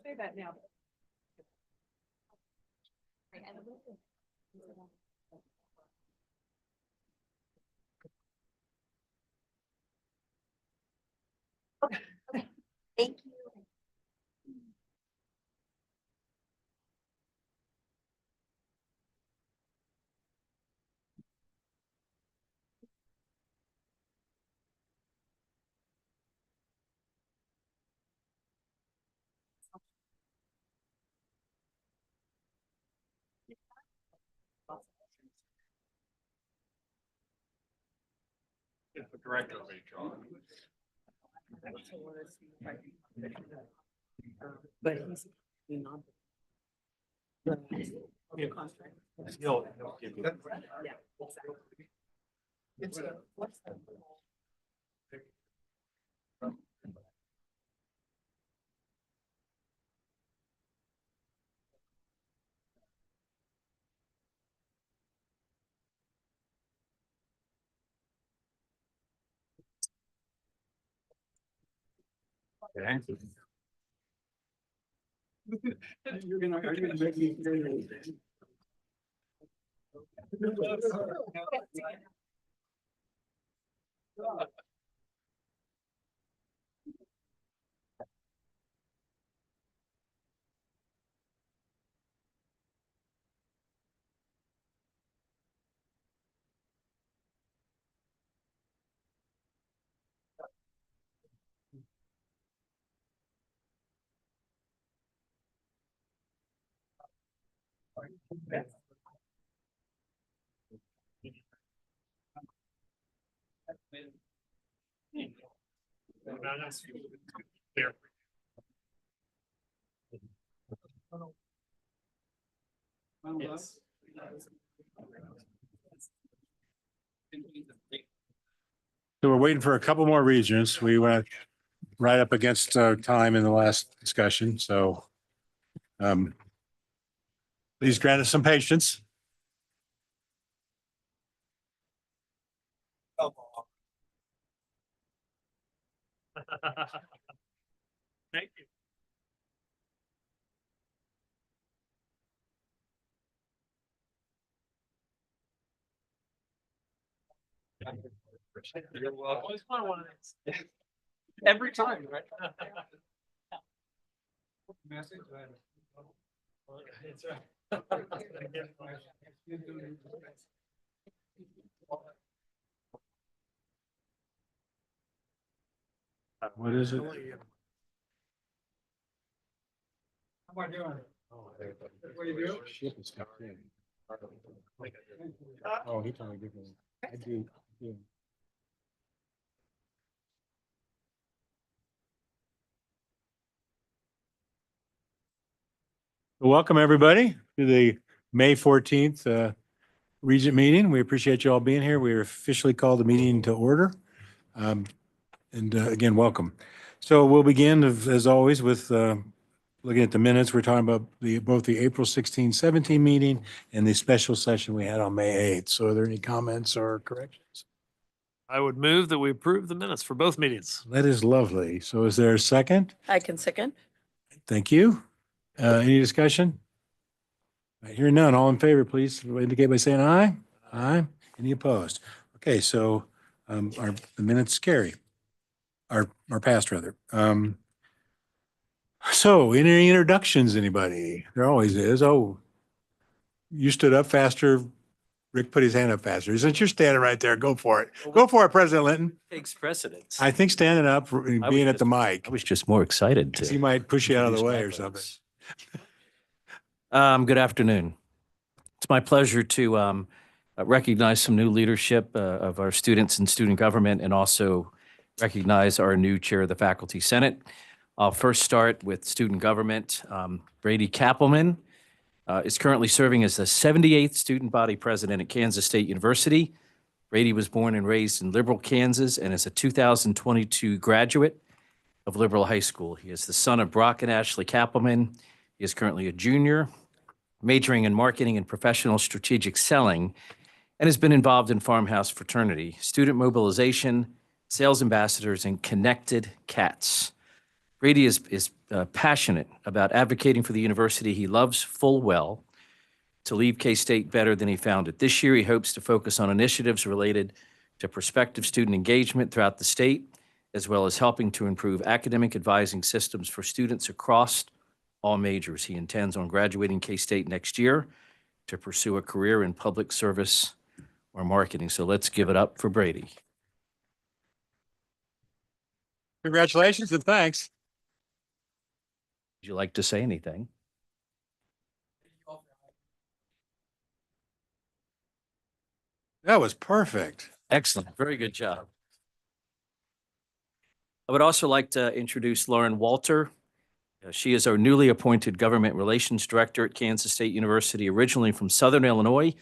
Say that now. Thank you. The director of HR. But he's not. He'll give you. Yeah, exactly. It's a, what's that? Okay. You're gonna make me. Yes. So we're waiting for a couple more regions. We went right up against time in the last discussion, so please grant us some patience. Thank you. You're welcome. Always fun one of these. Every time, right? Message. That's right. What is it? How am I doing? What do you do? Ship is coming in. Oh, he told me to give me. I do. Yeah. Welcome, everybody, to the May 14th Regent meeting. We appreciate you all being here. We are officially called the meeting to order. Again, welcome. So we'll begin, as always, with looking at the minutes. We're talking about both the April 16, 17 meeting and the special session we had on May 8th. So are there any comments or corrections? I would move that we approve the minutes for both meetings. That is lovely. So is there a second? I can second. Thank you. Any discussion? Hearing none, all in favor, please indicate by saying aye. Aye. Any opposed? Okay, so the minutes carry, are passed rather. So any introductions, anybody? There always is. Oh, you stood up faster. Rick put his hand up faster. Since you're standing right there, go for it. Go for it, President Linton. Takes precedence. I think standing up, being at the mic, I was just more excited because to. he might push you out of the introduce way my or something. folks. Good afternoon. It's my pleasure to recognize some new leadership of our students in student government and also recognize our new chair of the Faculty Senate. I'll first start with student government. Brady Kappelman is currently serving as the 78th student body president at Kansas State University. Brady was born and raised in Liberal, Kansas, and is a 2022 graduate of Liberal High School. He is the son of Brock and Ashley Kappelman. He is currently a junior, majoring in marketing and professional strategic selling, and has been involved in Farmhouse Fraternity, student mobilization, sales ambassadors, and connected cats. Brady is passionate about advocating for the university he loves full well to leave K-State better than he found it. This year, he hopes to focus on initiatives related to prospective student engagement throughout the state, as well as helping to improve academic advising systems for students across all majors. He intends on graduating K-State next year to pursue a career in public service or marketing. So let's give it up for Brady. Congratulations and thanks. Would you like to say anything? That was perfect. Excellent. Very good job. I would also like to introduce Lauren Walter. She is our newly appointed Government Relations Director at Kansas State University, originally from Southern Illinois.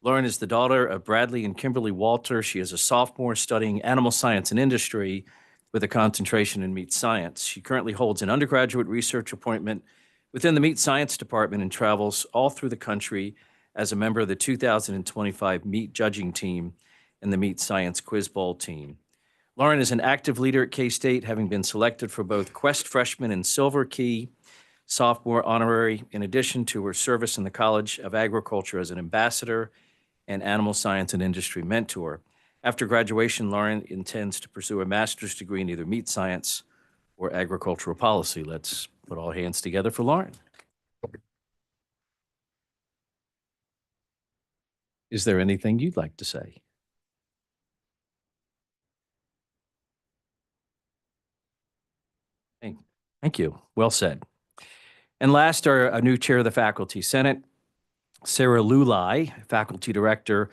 Lauren is the daughter of Bradley and Kimberly Walter. She is a sophomore studying animal science and industry with a concentration in meat science. She currently holds an undergraduate research appointment within the meat science department and travels all through the country as a member of the 2025 meat judging team and the meat science quiz bowl team. Lauren is an active leader at K-State, having been selected for both Quest Freshman and Silver Key sophomore honorary, in addition to her service in the College of Agriculture as an ambassador and animal science and industry mentor. After graduation, Lauren intends to pursue a master's degree in either meat science or agricultural policy. Let's put all hands together for Lauren. Is there anything you'd like to say? Thank you. Well said. And last, our new chair of the Faculty Senate, Sarah Lulai, Faculty Director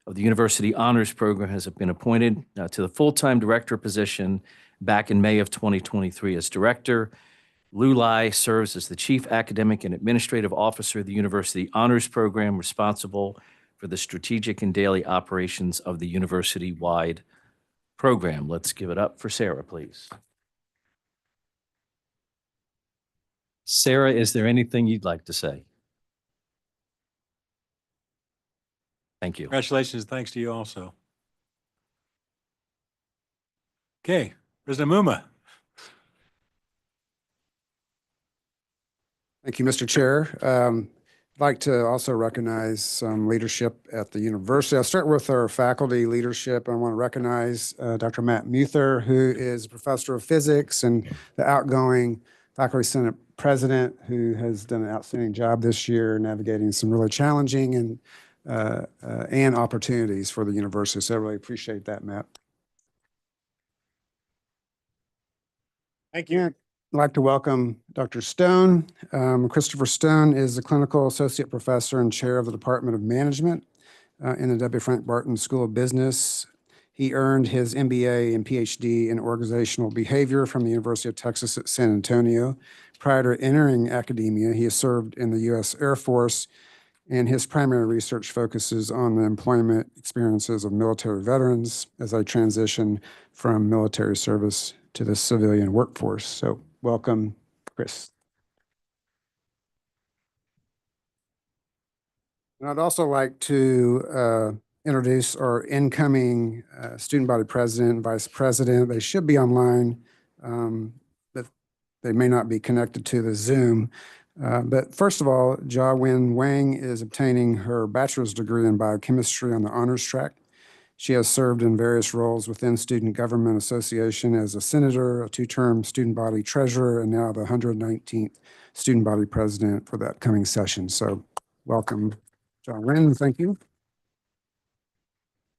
of the University Honors Program, has been appointed to the full-time director position back in May of 2023 as director. Lulai serves as the Chief Academic and Administrative Officer of the University Honors Program, responsible for the strategic and daily operations of the university-wide program. Let's give it up for Sarah, please. Sarah, is there anything you'd like to say? Thank you. Congratulations. Thanks to you also. Okay, President Muma. Thank you, Mr. Chair. I'd like to also recognize some leadership at the university. I'll start with our faculty leadership. I want to recognize Dr. Matt Muther, who is a professor of physics and the outgoing Faculty Senate president, who has done an outstanding job this year navigating some really challenging and opportunities for the university. So I really appreciate that, Matt. Thank you. I'd like to welcome Dr. Stone. Christopher Stone is a clinical associate professor and chair of the Department of Management in the W. Frank Barton School of Business. He earned his MBA and PhD in organizational behavior from the University of Texas at San Antonio. Prior to entering academia, he has served in the U.S. Air Force, and his primary research focuses on the employment experiences of military veterans as they transition from military service to the civilian workforce. So welcome, Chris. And I'd also like to introduce our incoming student body president and vice president. They should be online, but they may not be connected to the Zoom. But first of all, Jia-Wen Wang is obtaining her bachelor's degree in biochemistry on the honors track. She has served in various roles within Student Government Association as a senator, a two-term student body treasurer, and now the 119th student body president for the upcoming session. So welcome, Jia-Wen. Thank you.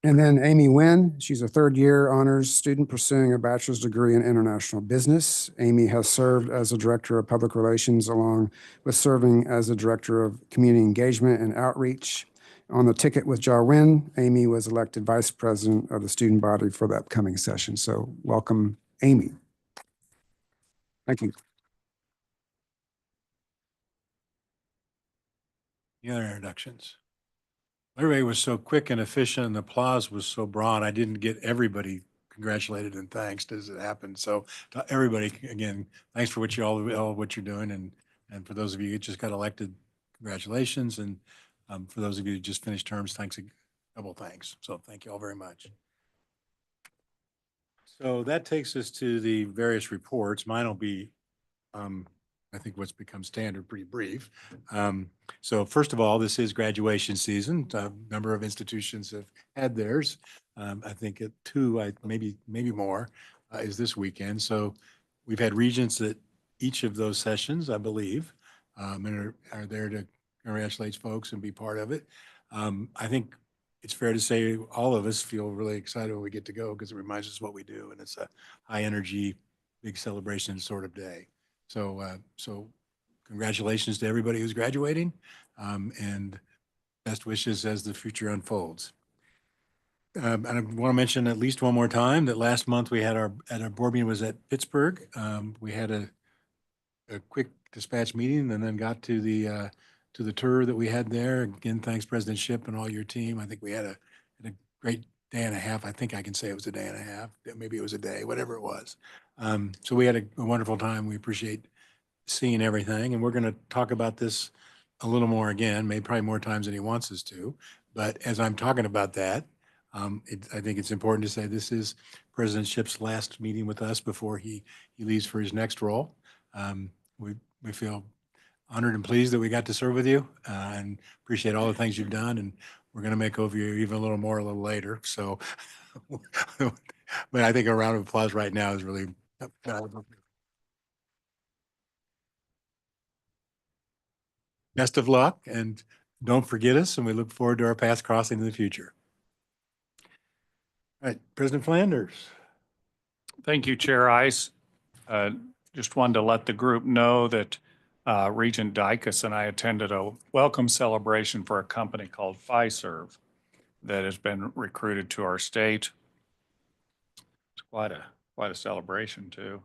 And then Amy Nguyen, she's a third-year honors student pursuing a bachelor's degree in international business. Amy has served as a director of public relations along with serving as a director of community engagement and outreach. On the ticket with Jia-Wen, Amy was elected vice president of the student body for the upcoming session. So welcome, Amy. Thank you. Any other introductions? Everybody was so quick and efficient and the applause was so broad. I didn't get everybody congratulated and thanked as it happened. So to everybody, again, thanks for all what you're doing. And for those of you who just got elected, congratulations. And for those of you who just finished terms, double thanks. So thank you all very much. So that takes us to the various reports. Mine will be, I think what's become standard, pretty brief. So first of all, this is graduation season. A number of institutions have had theirs. I think at two, maybe more, is this weekend. So we've had regents at each of those sessions, I believe, and are there to congratulate folks and be part of it. I think it's fair to say all of us feel really excited when we get to go because it reminds us what we do, and it's a high energy, big celebration sort of day. So congratulations to everybody who's graduating, and best wishes as the future unfolds. And I want to mention at least one more time that last month we had our board meeting was at Pittsburgh. We had a quick dispatch meeting and then got to the tour that we had there. Again, thanks President Shipp and all your team. I think we had a great day and a half. I think I can say it was a day and a half. Maybe it was a day, whatever it was. So we had a wonderful time. We appreciate seeing everything. And we're going to talk about this a little more again, maybe probably more times than he wants us to. But as I'm talking about that, I think it's important to say this is President Shipp's last meeting with us before he leaves for his next role. We feel honored and pleased that we got to serve with you and appreciate all the things you've done. And we're going to make over you even a little more a little later. So, but I think a round of applause right now is really. Best of luck and don't forget us. And we look forward to our paths crossing in the future. All right, President Flanders. Thank you, Chair Ice. Just wanted to let the group know that Regent Dicus and I attended a welcome celebration for a company called Fiserv that has been recruited to our state. It's quite a celebration too.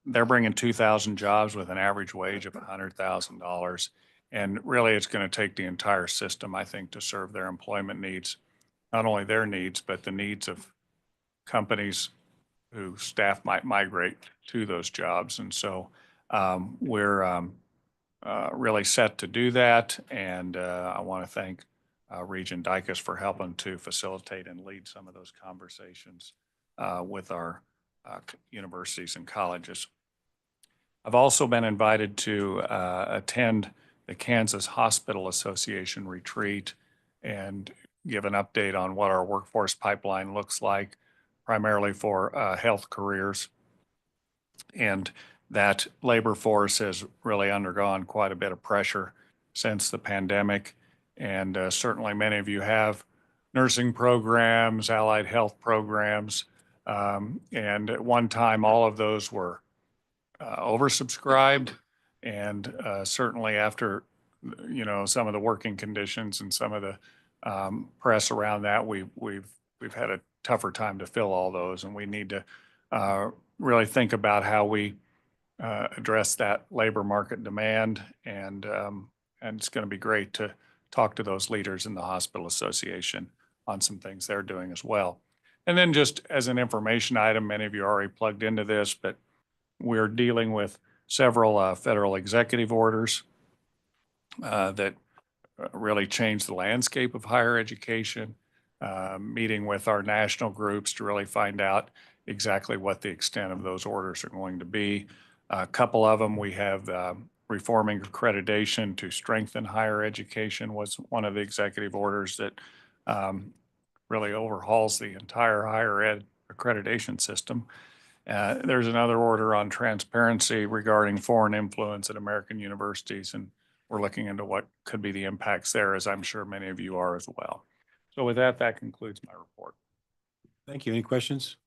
They're bringing 2,000 jobs with an average wage of $100,000. And really, it's going to take the entire system, I think, to serve their employment needs, not only their needs, but the needs of companies whose staff might migrate to those jobs. And so we're really set to do that. And I want to thank Regent Dicus for helping to facilitate and lead some of those conversations with our universities and colleges. I've also been invited to attend the Kansas Hospital Association retreat and give an update on what our workforce pipeline looks like, primarily for health careers. And that labor force has really undergone quite a bit of pressure since the pandemic. And certainly many of you have nursing programs, allied health programs. And at one time, all of those were oversubscribed. And certainly after, some of the working conditions and some of the press around that, we've had a tougher time to fill all those. And we need to really think about how we address that labor market demand. And it's going to be great to talk to those leaders in the Hospital Association on some things they're doing as well. And then just as an information item, many of you are already plugged into this, but we're dealing with several federal executive orders that really change the landscape of higher education, meeting with our national groups to really find out exactly what the extent of those orders are going to be. A couple of them, we have reforming accreditation to strengthen higher education was one of the executive orders that really overhauls the entire higher ed accreditation system. There's another order on transparency regarding foreign influence at American universities, and we're looking into what could be the impacts there, as I'm sure many of you are as well. So with that, that concludes my report. Thank you. Any questions?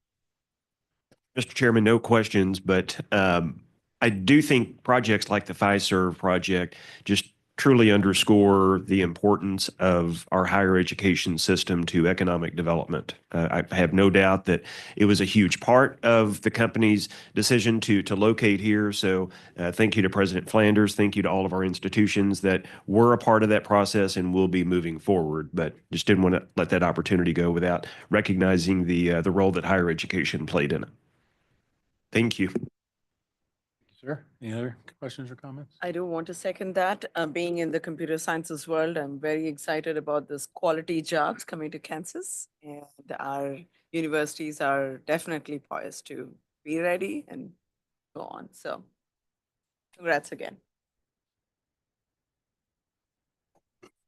Mr. Chairman, no questions, but I do think projects like the FISERV project just truly underscore the importance of our higher education system to economic development. I have no doubt that it was a huge part of the company's decision to locate here. So thank you to President Flanders. Thank you to all of our institutions that were a part of that process and will be moving forward. But just didn't want to let that opportunity go without recognizing the role that higher education played in it. Thank you. Sir, any other questions or comments? I do want to second that. Being in the computer sciences world, I'm very excited about this quality jobs coming to Kansas. And our universities are definitely poised to be ready and go on. So congrats again.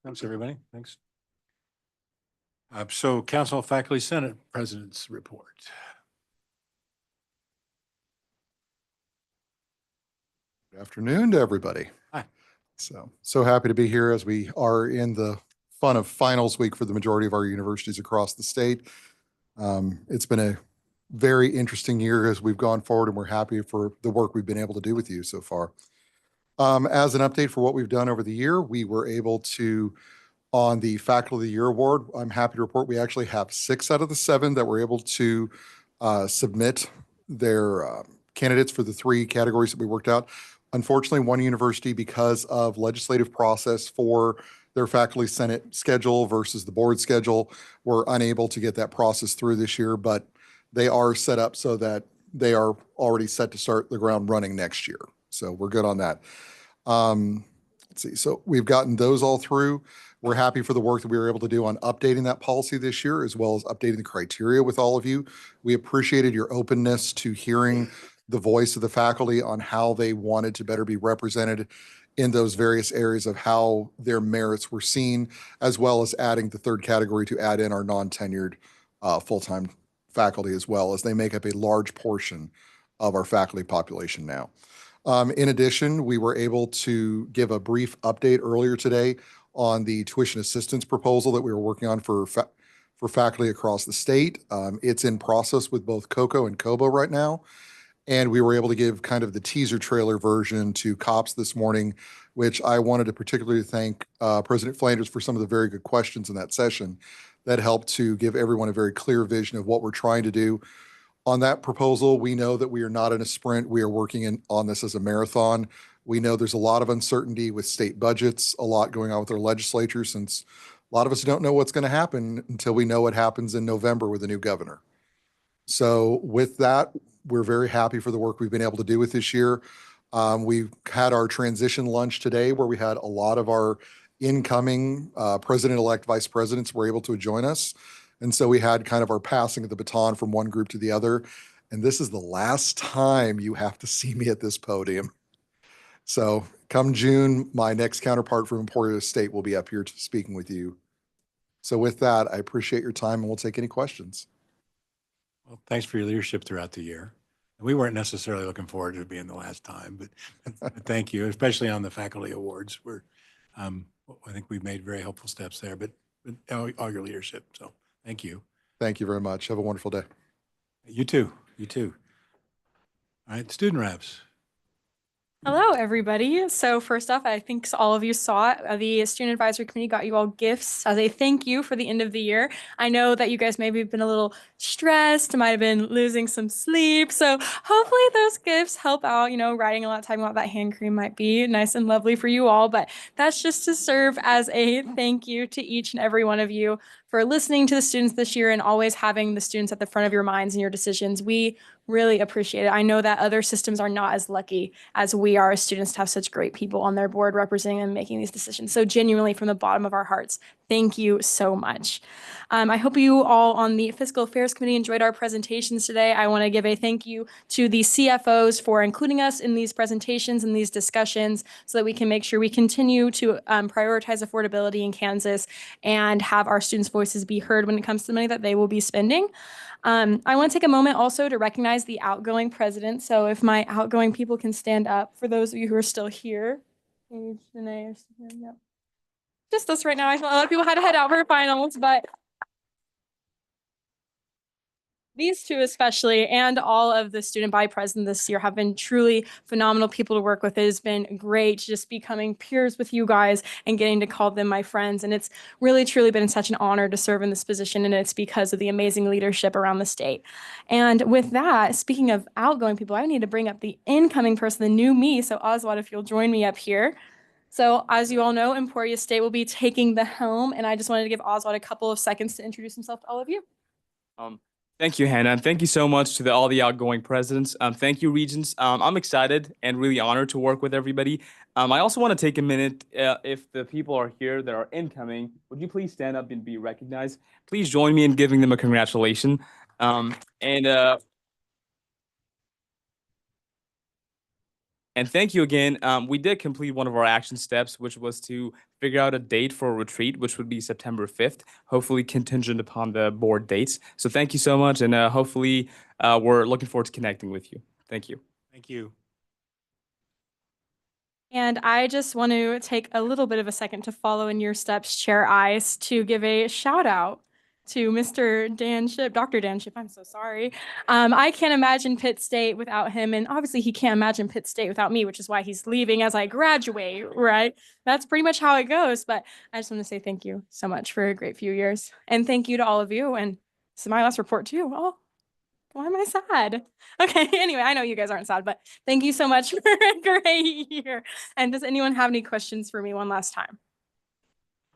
Thanks, everybody. Thanks. So Council of Faculty Senate President's report. Good afternoon to everybody. Hi. So happy to be here as we are in the fun of finals week for the majority of our universities across the state. It's been a very interesting year as we've gone forward, and we're happy for the work we've been able to do with you so far. As an update for what we've done over the year, we were able to, on the Faculty of the Year Award, I'm happy to report we actually have 6 out of the 7 that were able to submit their candidates for the 3 categories that we worked out. Unfortunately, one university, because of legislative process for their faculty senate schedule versus the board schedule, were unable to get that process through this year, but they are set up so that they are already set to start the ground running next year. So we're good on that. Let's see. So we've gotten those all through. We're happy for the work that we were able to do on updating that policy this year, as well as updating the criteria with all of you. We appreciated your openness to hearing the voice of the faculty on how they wanted to better be represented in those various areas of how their merits were seen, as well as adding the 3rd category to add in our non-tenured full-time faculty, as well as they make up a large portion of our faculty population now. In addition, we were able to give a brief update earlier today on the tuition assistance proposal that we were working on for faculty across the state. It's in process with both COCO and COBO right now. And we were able to give kind of the teaser trailer version to COPS this morning, which I wanted to particularly thank President Flanders for some of the very good questions in that session that helped to give everyone a very clear vision of what we're trying to do. On that proposal, we know that we are not in a sprint. We are working on this as a marathon. We know there's a lot of uncertainty with state budgets, a lot going on with our legislature, since a lot of us don't know what's going to happen until we know what happens in November with a new governor. So with that, we're very happy for the work we've been able to do with this year. We had our transition lunch today where we had a lot of our incoming president-elect vice presidents were able to join us. And so we had kind of our passing of the baton from one group to the other. And this is the last time you have to see me at this podium. So come June, my next counterpart from Emporia State will be up here speaking with you. So with that, I appreciate your time and we'll take any questions. Well, thanks for your leadership throughout the year. We weren't necessarily looking forward to it being the last time, but thank you, especially on the faculty awards. I think we've made very helpful steps there, but all your leadership. So thank you. Thank you very much. Have a wonderful day. You too. You too. All right, student reps. Hello, everybody. So first off, I think all of you saw it. The Student Advisory Committee got you all gifts as a thank you for the end of the year. I know that you guys maybe have been a little stressed, might have been losing some sleep. So hopefully those gifts help out, writing a lot, talking about that hand cream might be nice and lovely for you all. But that's just to serve as a thank you to each and every one of you for listening to the students this year and always having the students at the front of your minds and your decisions. We really appreciate it. I know that other systems are not as lucky as we are as students to have such great people on their board representing and making these decisions. So genuinely, from the bottom of our hearts, thank you so much. I hope you all on the Fiscal Affairs Committee enjoyed our presentations today. I want to give a thank you to the CFOs for including us in these presentations and these discussions so that we can make sure we continue to prioritize affordability in Kansas and have our students' voices be heard when it comes to the money that they will be spending. I want to take a moment also to recognize the outgoing president. So if my outgoing people can stand up, for those of you who are still here. Maybe Janae or something, yep. Just us right now. I thought a lot of people had to head out for finals, but these two especially, and all of the student body president this year have been truly phenomenal people to work with. It has been great just becoming peers with you guys and getting to call them my friends. And it's really, truly been such an honor to serve in this position. And it's because of the amazing leadership around the state. And with that, speaking of outgoing people, I need to bring up the incoming person, the new me. So Oswald, if you'll join me up here. So as you all know, Emporia State will be taking the helm. And I just wanted to give Oswald a couple of seconds to introduce himself to all of you. Thank you, Hannah, and thank you so much to all the outgoing presidents. Thank you, Regents. I'm excited and really honored to work with everybody. I also want to take a minute, if the people are here that are incoming, would you please stand up and be recognized? Please join me in giving them a congratulation. And thank you again. We did complete one of our action steps, which was to figure out a date for a retreat, which would be September 5th, hopefully contingent upon the board dates. So thank you so much, and hopefully we're looking forward to connecting with you. Thank you. Thank you. And I just want to take a little bit of a second to follow in your steps, Chair Ice, to give a shout out to Mr. Dan Ship, Dr. Dan Ship. I'm so sorry. I can't imagine Pitt State without him. And obviously he can't imagine Pitt State without me, which is why he's leaving as I graduate, right? That's pretty much how it goes. But I just want to say thank you so much for a great few years. And thank you to all of you. And this is my last report too. Oh, why am I sad? Okay, anyway, I know you guys aren't sad, but thank you so much for a great year. And does anyone have any questions for me one last time?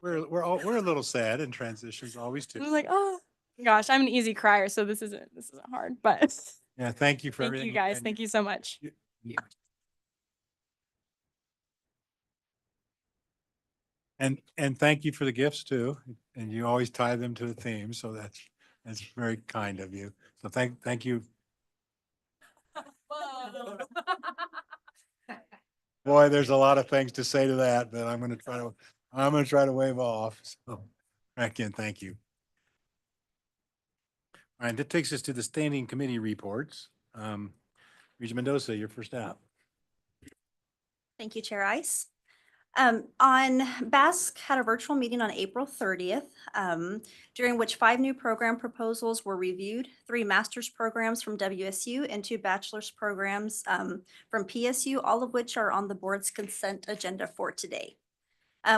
We're a little sad in transitions, always I too. was like, oh gosh, I'm an easy crier, so this isn't hard. But Yeah, thank you for thank everything. you guys. Thank you so much. And thank you for the gifts too. And you always tie them to the theme, so that's very kind of you. So thank you. Boy, there's a lot of things to say to that, but I'm going to try to wave off. So again, thank you. All right, that takes us to the standing committee reports. Regent Mendoza, you're first out. Thank you, Chair Ice. Basque had a virtual meeting on April 30th, during which 5 new program proposals were reviewed, 3 master's programs from WSU and 2 bachelor's programs from PSU, all of which are on the board's consent agenda for today.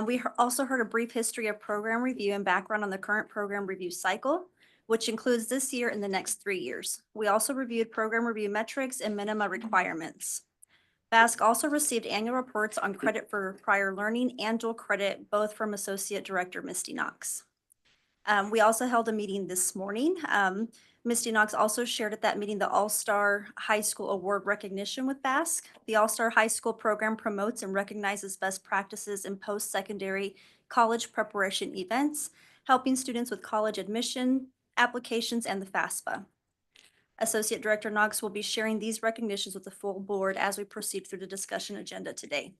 We also heard a brief history of program review and background on the current program review cycle, which includes this year and the next 3 years. We also reviewed program review metrics and minima requirements. Basque also received annual reports on credit for prior learning and dual credit, both from Associate Director Misty Knox. We also held a meeting this morning. Misty Knox also shared at that meeting the All-Star High School Award recognition with Basque. The All-Star High School program promotes and recognizes best practices in post-secondary college preparation events, helping students with college admission, applications, and the FAFSA. Associate Director Knox will be sharing these recognitions with the full board as we proceed through the discussion agenda today.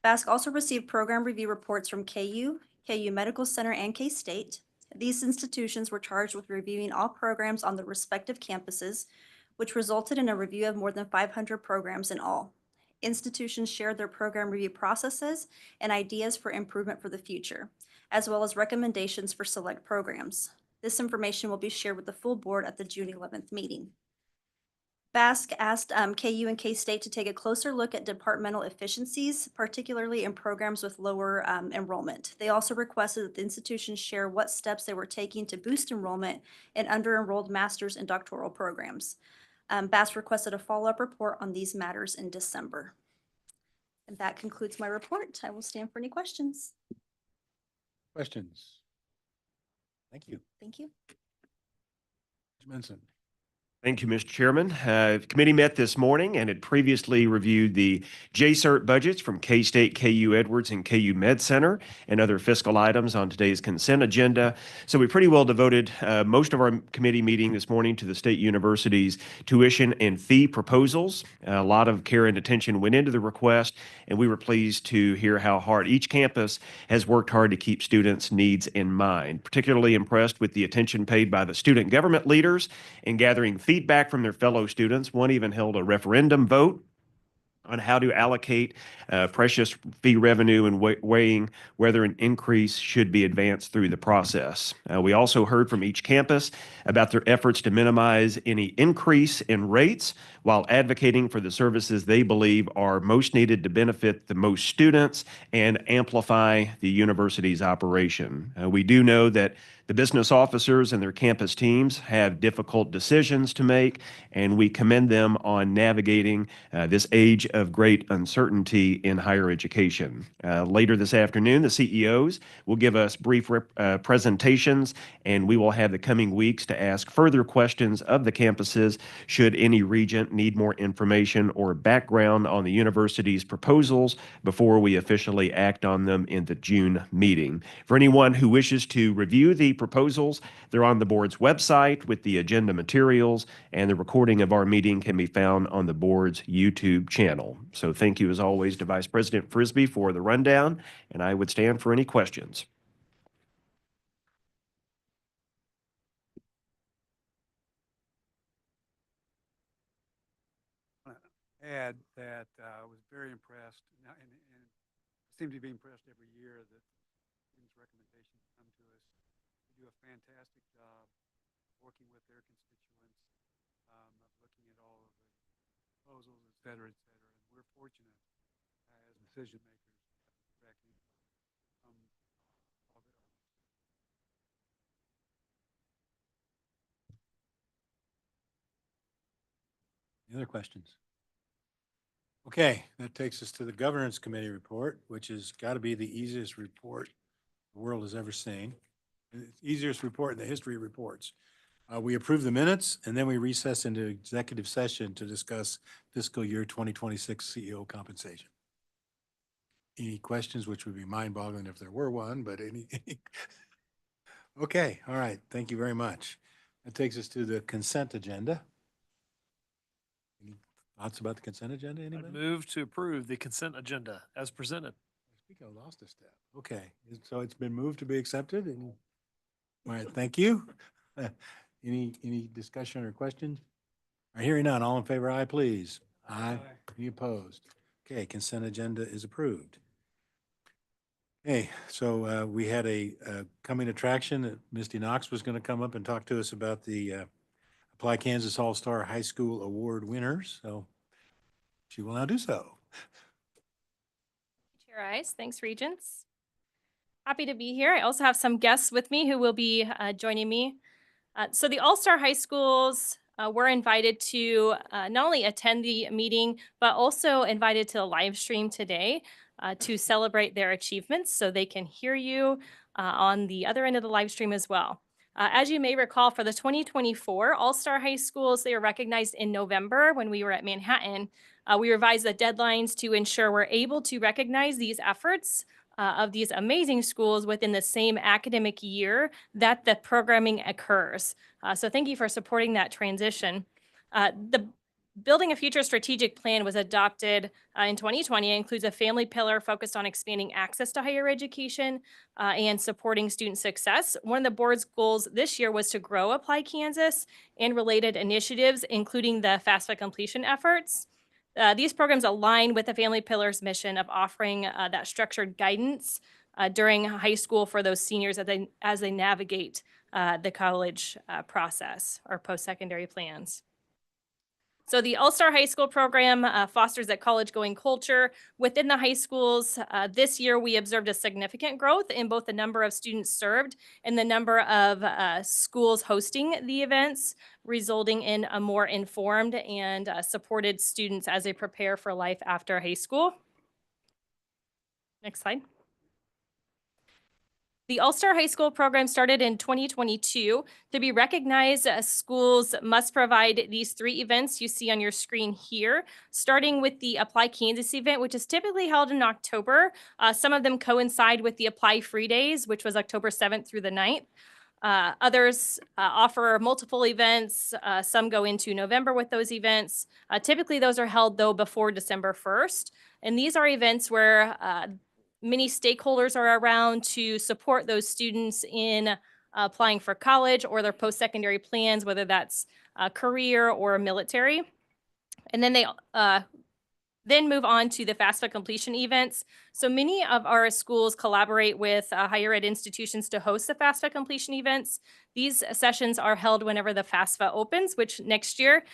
Basque also received program review reports from KU, KU Medical Center, and K-State. These institutions were charged with reviewing all programs on their respective campuses, which resulted in a review of more than 500 programs in all. Institutions shared their program review processes and ideas for improvement for the future, as well as recommendations for select programs. This information will be shared with the full board at the June 11th meeting. Basque asked KU and K-State to take a closer look at departmental efficiencies, particularly in programs with lower enrollment. They also requested that the institutions share what steps they were taking to boost enrollment in under-enrolled master's and doctoral programs. Basque requested a follow-up report on these matters in December. And that concludes my report. I will stand for any questions. Questions? Thank you. Thank you. Mr. Benson. Thank you, Mr. Chairman. The committee met this morning and had previously reviewed the JCERT budgets from K-State, KU Edwards, and KU Med Center and other fiscal items on today's consent agenda. So we pretty well devoted most of our committee meeting this morning to the state university's tuition and fee proposals. A lot of care and attention went into the request, and we were pleased to hear how hard each campus has worked hard to keep students' needs in mind. Particularly impressed with the attention paid by the student government leaders in gathering feedback from their fellow students. One even held a referendum vote on how to allocate precious fee revenue and weighing whether an increase should be advanced through the process. We also heard from each campus about their efforts to minimize any increase in rates while advocating for the services they believe are most needed to benefit the most students and amplify the university's operation. We do know that the business officers and their campus teams have difficult decisions to make, and we commend them on navigating this age of great uncertainty in higher education. Later this afternoon, the CEOs will give us brief presentations, and we will have the coming weeks to ask further questions of the campuses should any regent need more information or background on the university's proposals before we officially act on them in the June meeting. For anyone who wishes to review the proposals, they're on the board's website with the agenda materials, and the recording of our meeting can be found on the board's YouTube channel. So thank you as always to Vice President Frisbee for the rundown, and I would stand for any questions. Add that I was very impressed, and seem to be impressed every year that students' recommendations come to us. They do a fantastic job working with their constituents, of looking at all of the proposals, et cetera, et cetera. And we're fortunate as decision makers to have direct input from all of it. Any other questions? Okay, that takes us to the Governance Committee report, which has got to be the easiest report the world has ever seen. It's the easiest report in the history of reports. We approve the minutes, and then we recess into executive session to discuss fiscal year 2026 CEO compensation. Any questions, which would be mind-boggling if there were one, but any? Okay, all right, thank you very much. That takes us to the consent agenda. Any thoughts about the consent agenda, I anybody? move to approve the consent agenda as presented. I think I lost a step. Okay, so it's been moved to be accepted. All right, thank you. Any discussion or questions? All right, hearing none, all in favor, aye, please. Aye. Any opposed? Okay, consent agenda is approved. Okay, so we had a coming attraction that Misty Knox was going to come up and talk to us about the Apply Kansas All-Star High School Award winners. So she will now do so. Chair Eyes, thanks, Regents. Happy to be here. I also have some guests with me who will be joining me. So the All-Star High Schools were invited to not only attend the meeting, but also invited to the live stream today to celebrate their achievements so they can hear you on the other end of the live stream as well. As you may recall, for the 2024 All-Star High Schools, they were recognized in November when we were at Manhattan. We revised the deadlines to ensure we're able to recognize these efforts of these amazing schools within the same academic year that the programming occurs. So thank you for supporting that transition. The Building a Future strategic plan was adopted in 2020. It includes a family pillar focused on expanding access to higher education and supporting student success. One of the board's goals this year was to grow Apply Kansas and related initiatives, including the FAFSA completion efforts. These programs align with the Family Pillar's mission of offering that structured guidance during high school for those seniors as they navigate the college process or post-secondary plans. So the All-Star High School program fosters a college-going culture within the high schools. This year, we observed a significant growth in both the number of students served and the number of schools hosting the events, resulting in a more informed and supported students as they prepare for life after high school. Next slide. The All-Star High School program started in 2022. To be recognized, schools must provide these 3 events you see on your screen here, starting with the Apply Kansas event, which is typically held in October. Some of them coincide with the Apply Free Days, which was October 7th through the 9th. Others offer multiple events. Some go into November with those events. Typically, those are held, though, before December 1st. And these are events where many stakeholders are around to support those students in applying for college or their post-secondary plans, whether that's career or military. And then they then move on to the FAFSA completion events. So many of our schools collaborate with higher ed institutions to host the FAFSA completion events. These sessions are held whenever the FAFSA opens, which next year,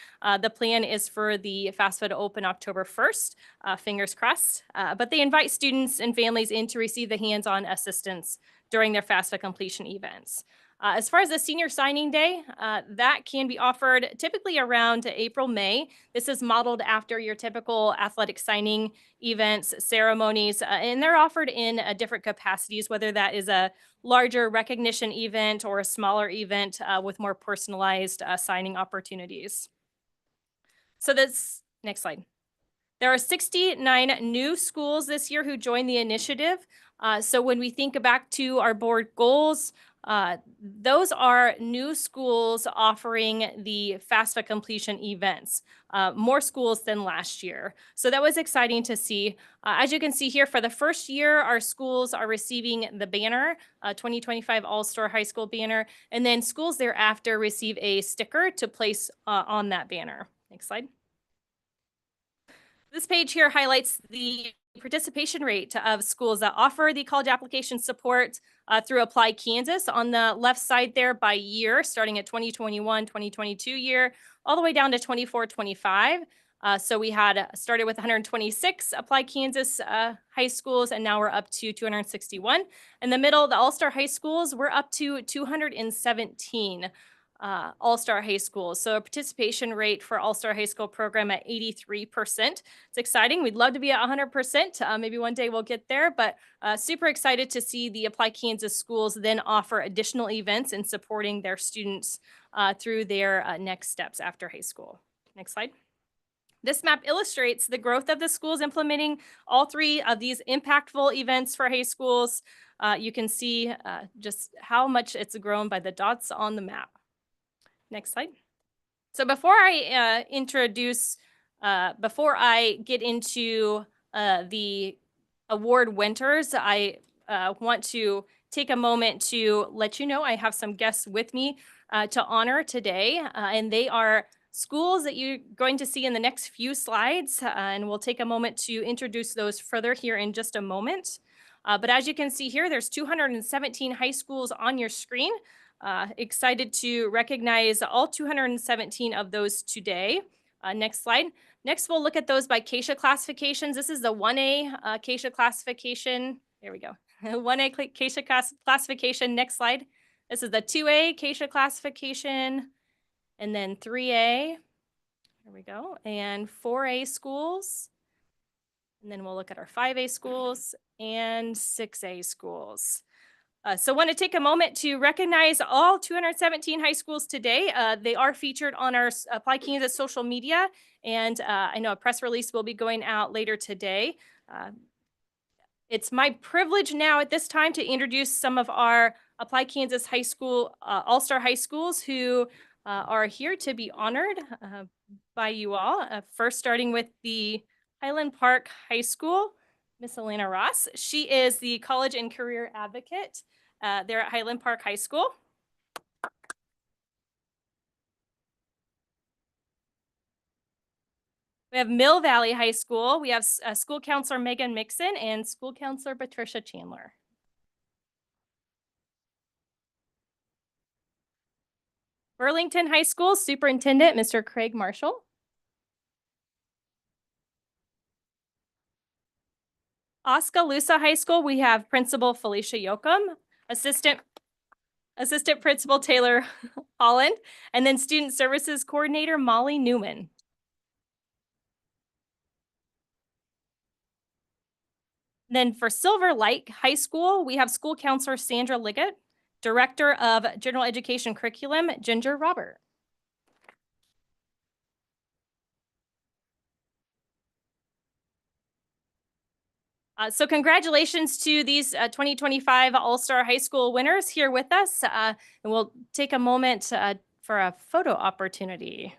the plan is for the FAFSA to open October 1st, fingers crossed. But they invite students and families in to receive the hands-on assistance during their FAFSA completion events. As far as the senior signing day, that can be offered typically around April, May. This is modeled after your typical athletic signing events, ceremonies, and they're offered in different capacities, whether that is a larger recognition event or a smaller event with more personalized signing opportunities. So this, next slide. There are 69 new schools this year who joined the initiative. So when we think back to our board goals, those are new schools offering the FAFSA completion events, more schools than last year. So that was exciting to see. As you can see here, for the first year, our schools are receiving the banner, 2025 All-Star High School banner, and then schools thereafter receive a sticker to place on that banner. Next slide. This page here highlights the participation rate of schools that offer the college application support through Apply Kansas. On the left side there by year, starting at 2021, 2022 year, all the way down to 24, 25. So we had started with 126 Apply Kansas high schools, and now we're up to 261. In the middle, the All-Star High Schools, we're up to 217. All-Star High Schools. So a participation rate for All-Star High School program at 83%. It's exciting. We'd love to be at 100%. Maybe one day we'll get there, but super excited to see the Apply Kansas schools then offer additional events in supporting their students through their next steps after high school. Next slide. This map illustrates the growth of the schools implementing all 3 of these impactful events for high schools. You can see just how much it's grown by the dots on the map. Next slide. So before I before I get into the award winners, I want to take a moment to let you know I have some guests with me to honor today, and they are schools that you're going to see in the next few slides, and we'll take a moment to introduce those further here in just a moment. But as you can see here, there's 217 high schools on your screen. Excited to recognize all 217 of those today. Next slide. Next, we'll look at those by CASA classifications. This is the 1A CASA classification. There we go. 1A CASA classification. Next slide. This is the 2A CASA classification. And then 3A. There we go. And 4A schools. And then we'll look at our 5A schools and 6A schools. So I want to take a moment to recognize all 217 high schools today. They are featured on our Apply Kansas social media, and I know a press release will be going out later today. It's my privilege now at this time to introduce some of our Apply Kansas high school, all-star high schools who are here to be honored by you all. First, starting with the Highland Park High School, Miss Elena Ross. She is the college and career advocate there at Highland Park High School. We have Mill Valley High School. We have school counselor Megan Mixon and school counselor Patricia Chandler. Burlington High School Superintendent, Mr. Craig Marshall. Oskaloosa High School, we have Principal Felicia Yoakum, Assistant Principal Taylor Holland, and then Student Services Coordinator Molly Newman. Then for Silver Lake High School, we have school counselor Sandra Liggett, Director of General Education Curriculum, Ginger Robert. So congratulations to these 2025 All-Star High School winners here with us. And we'll take a moment for a photo opportunity.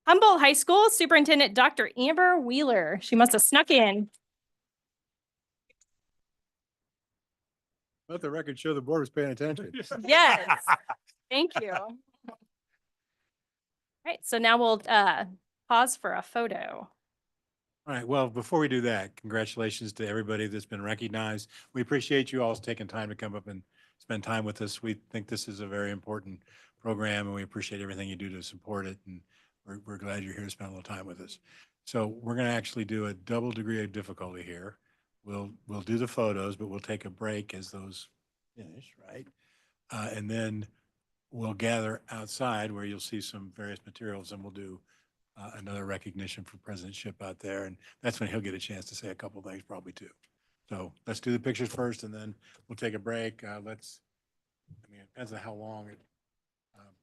Humboldt High School Superintendent Dr. Amber Wheeler. She must have snuck in. Let the record show the board was paying attention. Yes. Thank you. All right, so now we'll pause for a photo. All right, well, before we do that, congratulations to everybody that's been recognized. We appreciate you all taking time to come up and spend time with us. We think this is a very important program, and we appreciate everything you do to support it, and we're glad you're here to spend a little time with us. So we're going to actually do a double degree of difficulty here. We'll do the photos, but we'll take a break as those finish, right? And then we'll gather outside where you'll see some various materials, and we'll do another recognition for presidentship out there. And that's when he'll get a chance to say a couple things probably too. So let's do the pictures first, and then we'll take a break. I mean, it depends on how long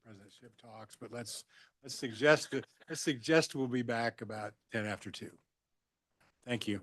presidentship talks, but let's suggest we'll be back about 10 after 2. Thank you.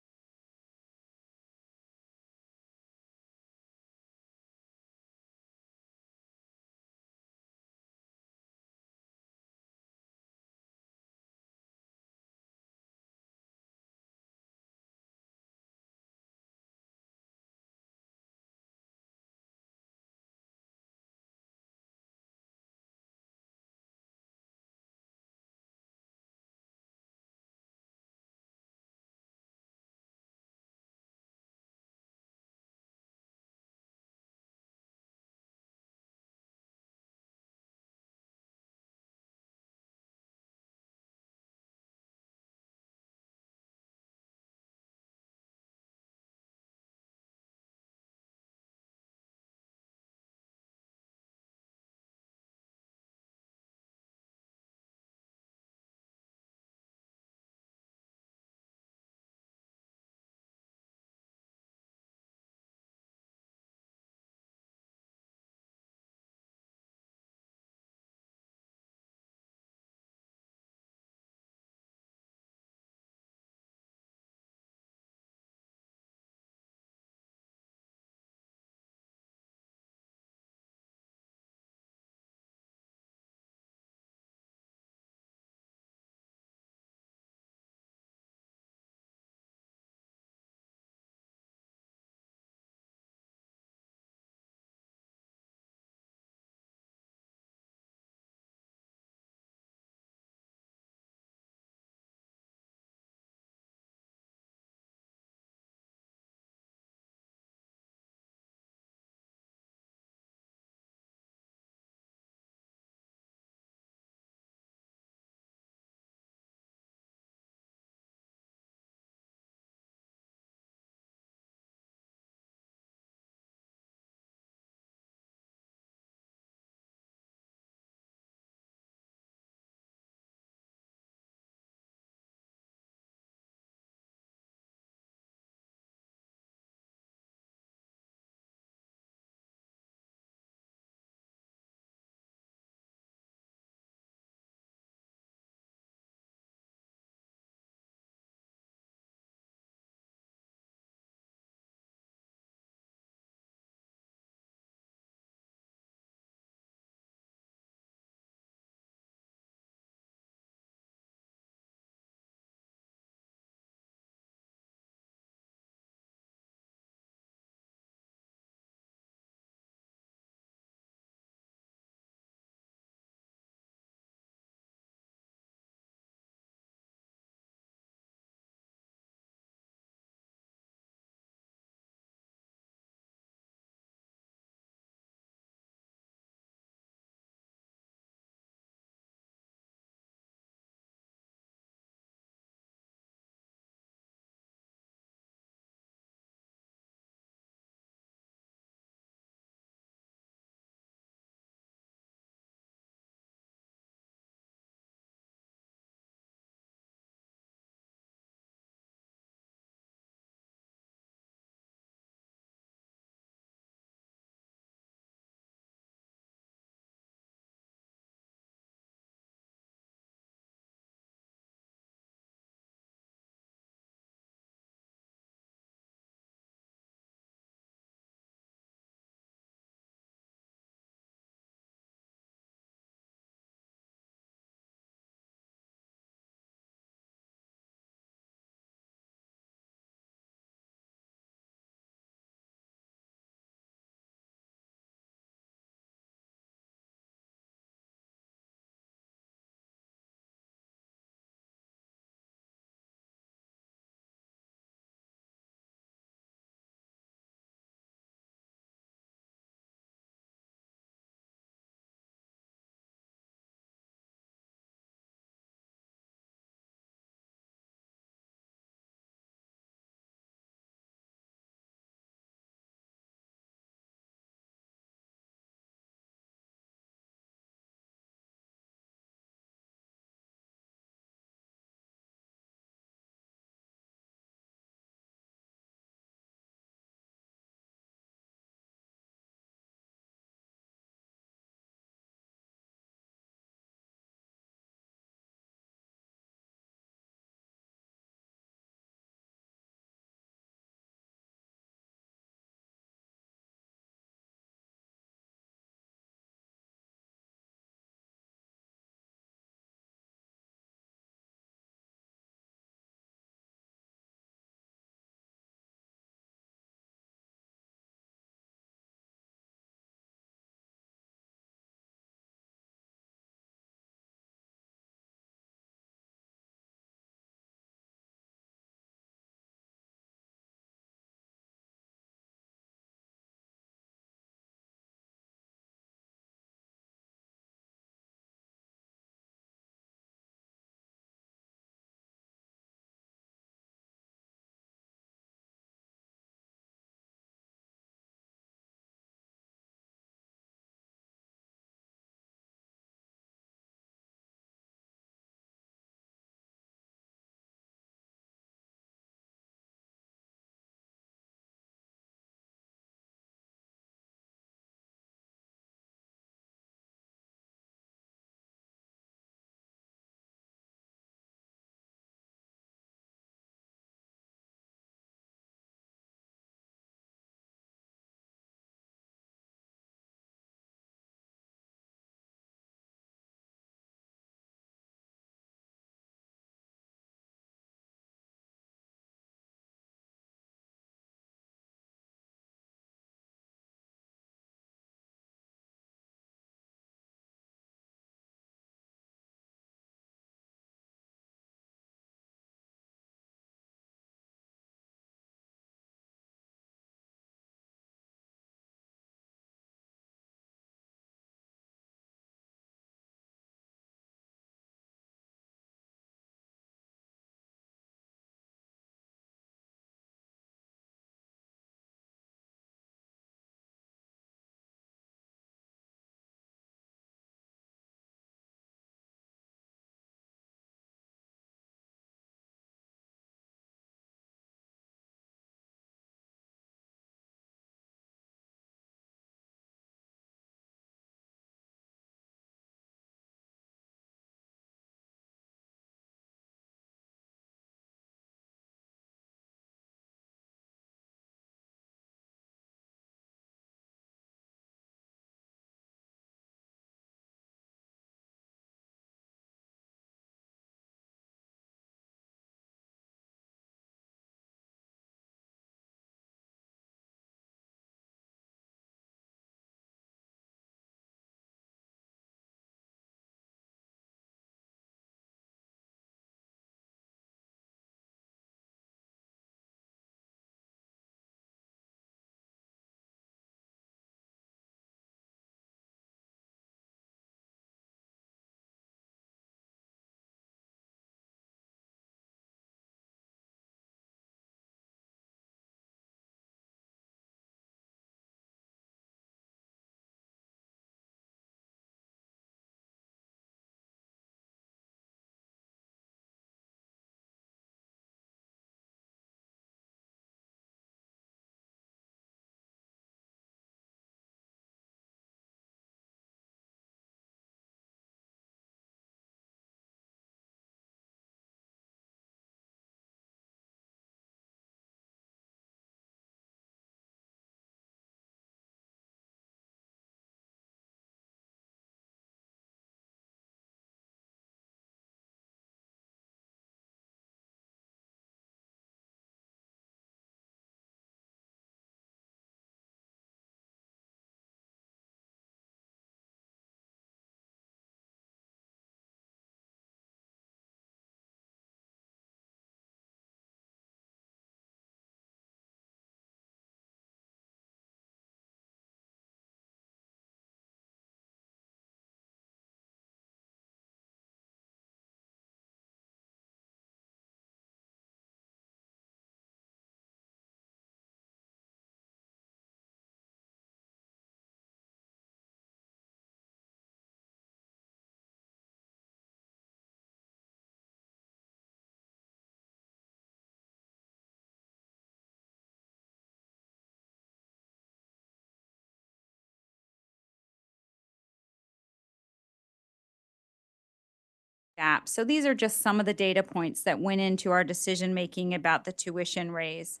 gap. So these are just some of the data points that went into our decision-making about the tuition raise.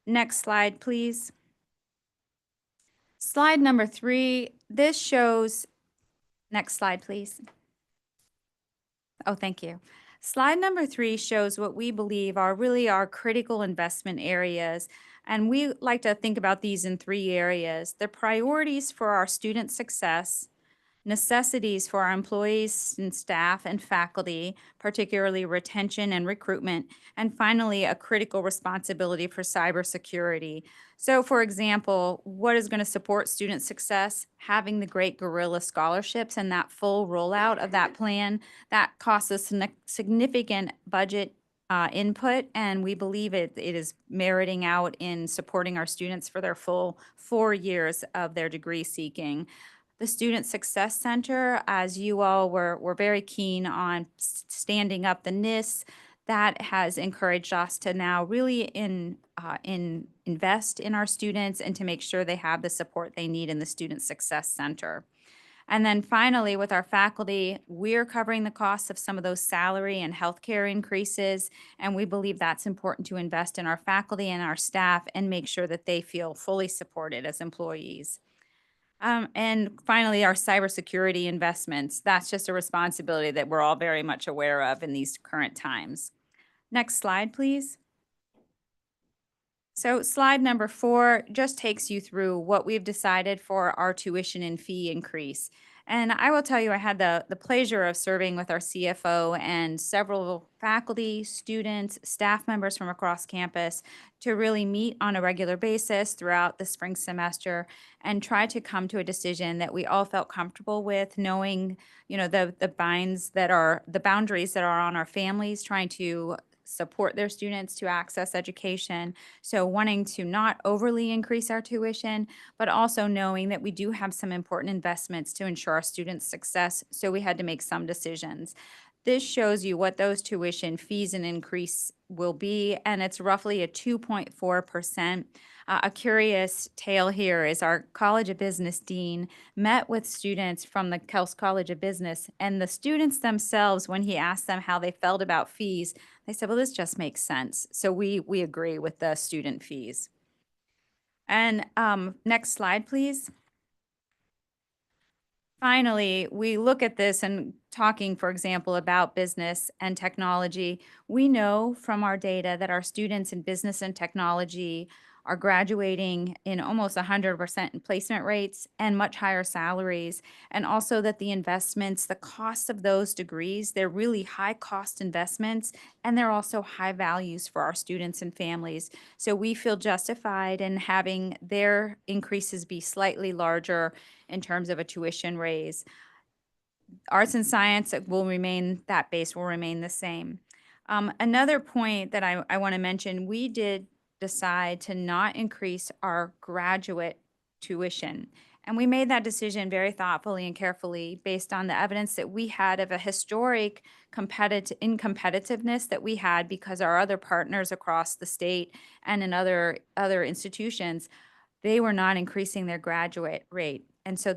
Next slide, please. Slide number 3, this shows, next slide, please. Oh, thank you. Slide number 3 shows what we believe are really our critical investment areas. And we like to think about these in 3 areas: the priorities for our student success, necessities for our employees and staff and faculty, particularly retention and recruitment, and finally, a critical responsibility for cybersecurity. So for example, what is going to support student success? Having the Great Gorilla scholarships and that full rollout of that plan, that costs us significant budget input, and we believe it is meriting out in supporting our students for their full 4 years of their degree seeking. The Student Success Center, as you all were very keen on standing up the NIST, that has encouraged us to now really invest in our students and to make sure they have the support they need in the Student Success Center. And then finally, with our faculty, we're covering the costs of some of those salary and healthcare increases, and we believe that's important to invest in our faculty and our staff and make sure that they feel fully supported as employees. And finally, our cybersecurity investments. That's just a responsibility that we're all very much aware of in these current times. Next slide, please. So slide number 4 just takes you through what we've decided for our tuition and fee increase. And I will tell you, I had the pleasure of serving with our CFO and several faculty, students, staff members from across campus to really meet on a regular basis throughout the spring semester and try to come to a decision that we all felt comfortable with, knowing, the boundaries that are on our families, trying to support their students to access education. So wanting to not overly increase our tuition, but also knowing that we do have some important investments to ensure our students' success. So we had to make some decisions. This shows you what those tuition fees and increase will be, and it's roughly a 2.4%. A curious tale here is our College of Business dean met with students from the Kels College of Business, and the students themselves, when he asked them how they felt about fees, they said, well, this just makes sense. So we agree with the student fees. And next slide, please. Finally, we look at this and talking, for example, about business and technology. We know from our data that our students in business and technology are graduating in almost 100% in placement rates and much higher salaries. And also that the investments, the cost of those degrees, they're really high cost investments, and they're also high values for our students and families. So we feel justified in having their increases be slightly larger in terms of a tuition raise. Arts and science will remain, that base will remain the same. Another point that I want to mention, we did decide to not increase our graduate tuition. And we made that decision very thoughtfully and carefully based on the evidence that we had of a historic competitiveness that we had because our other partners across the state and in other institutions, they were not increasing their graduate rate. And so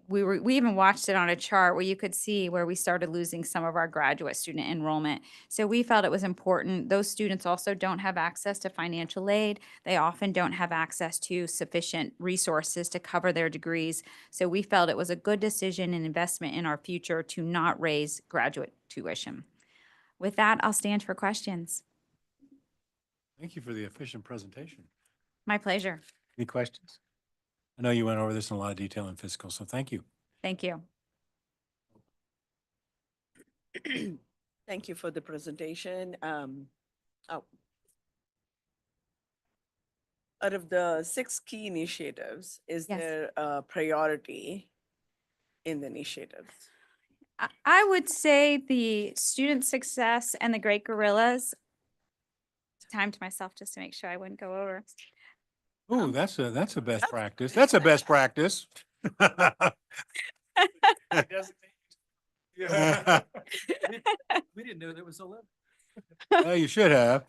we even watched it on a chart where you could see where we started losing some of our graduate student enrollment. So we felt it was important. Those students also don't have access to financial aid. They often don't have access to sufficient resources to cover their degrees. So we felt it was a good decision and investment in our future to not raise graduate tuition. With that, I'll stand for questions. Thank you for the efficient presentation. My pleasure. Any questions? I know you went over this in a lot of detail in fiscal, so thank you. Thank you. Thank you for the presentation. Out of the 6 key initiatives, is Yes. there a priority in the initiatives? I would say the student success and the Great Gorillas. Time to myself just to make sure I wouldn't go over. Ooh, that's a best practice. That's a best practice. We didn't know there was 11. Well, you should have.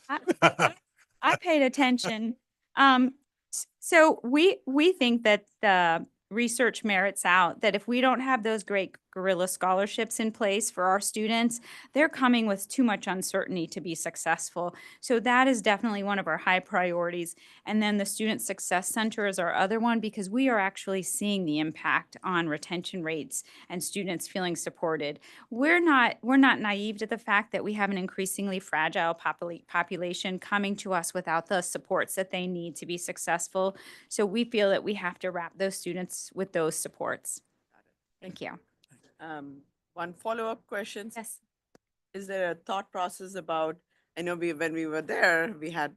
I paid attention. So we think that the research merits out that if we don't have those Great guerrilla scholarships in place for our students. They're coming with too much uncertainty to be successful. So that is definitely one of our high priorities. And then the Student Success Center is our other one because we are actually seeing the impact on retention rates and students feeling supported. We're not naive to the fact that we have an increasingly fragile population coming to us without the supports that they need to be successful. So we feel that we have to wrap those students with those supports. Thank you. One follow-up question. Yes. Is there a thought process about, I know when we were there, we had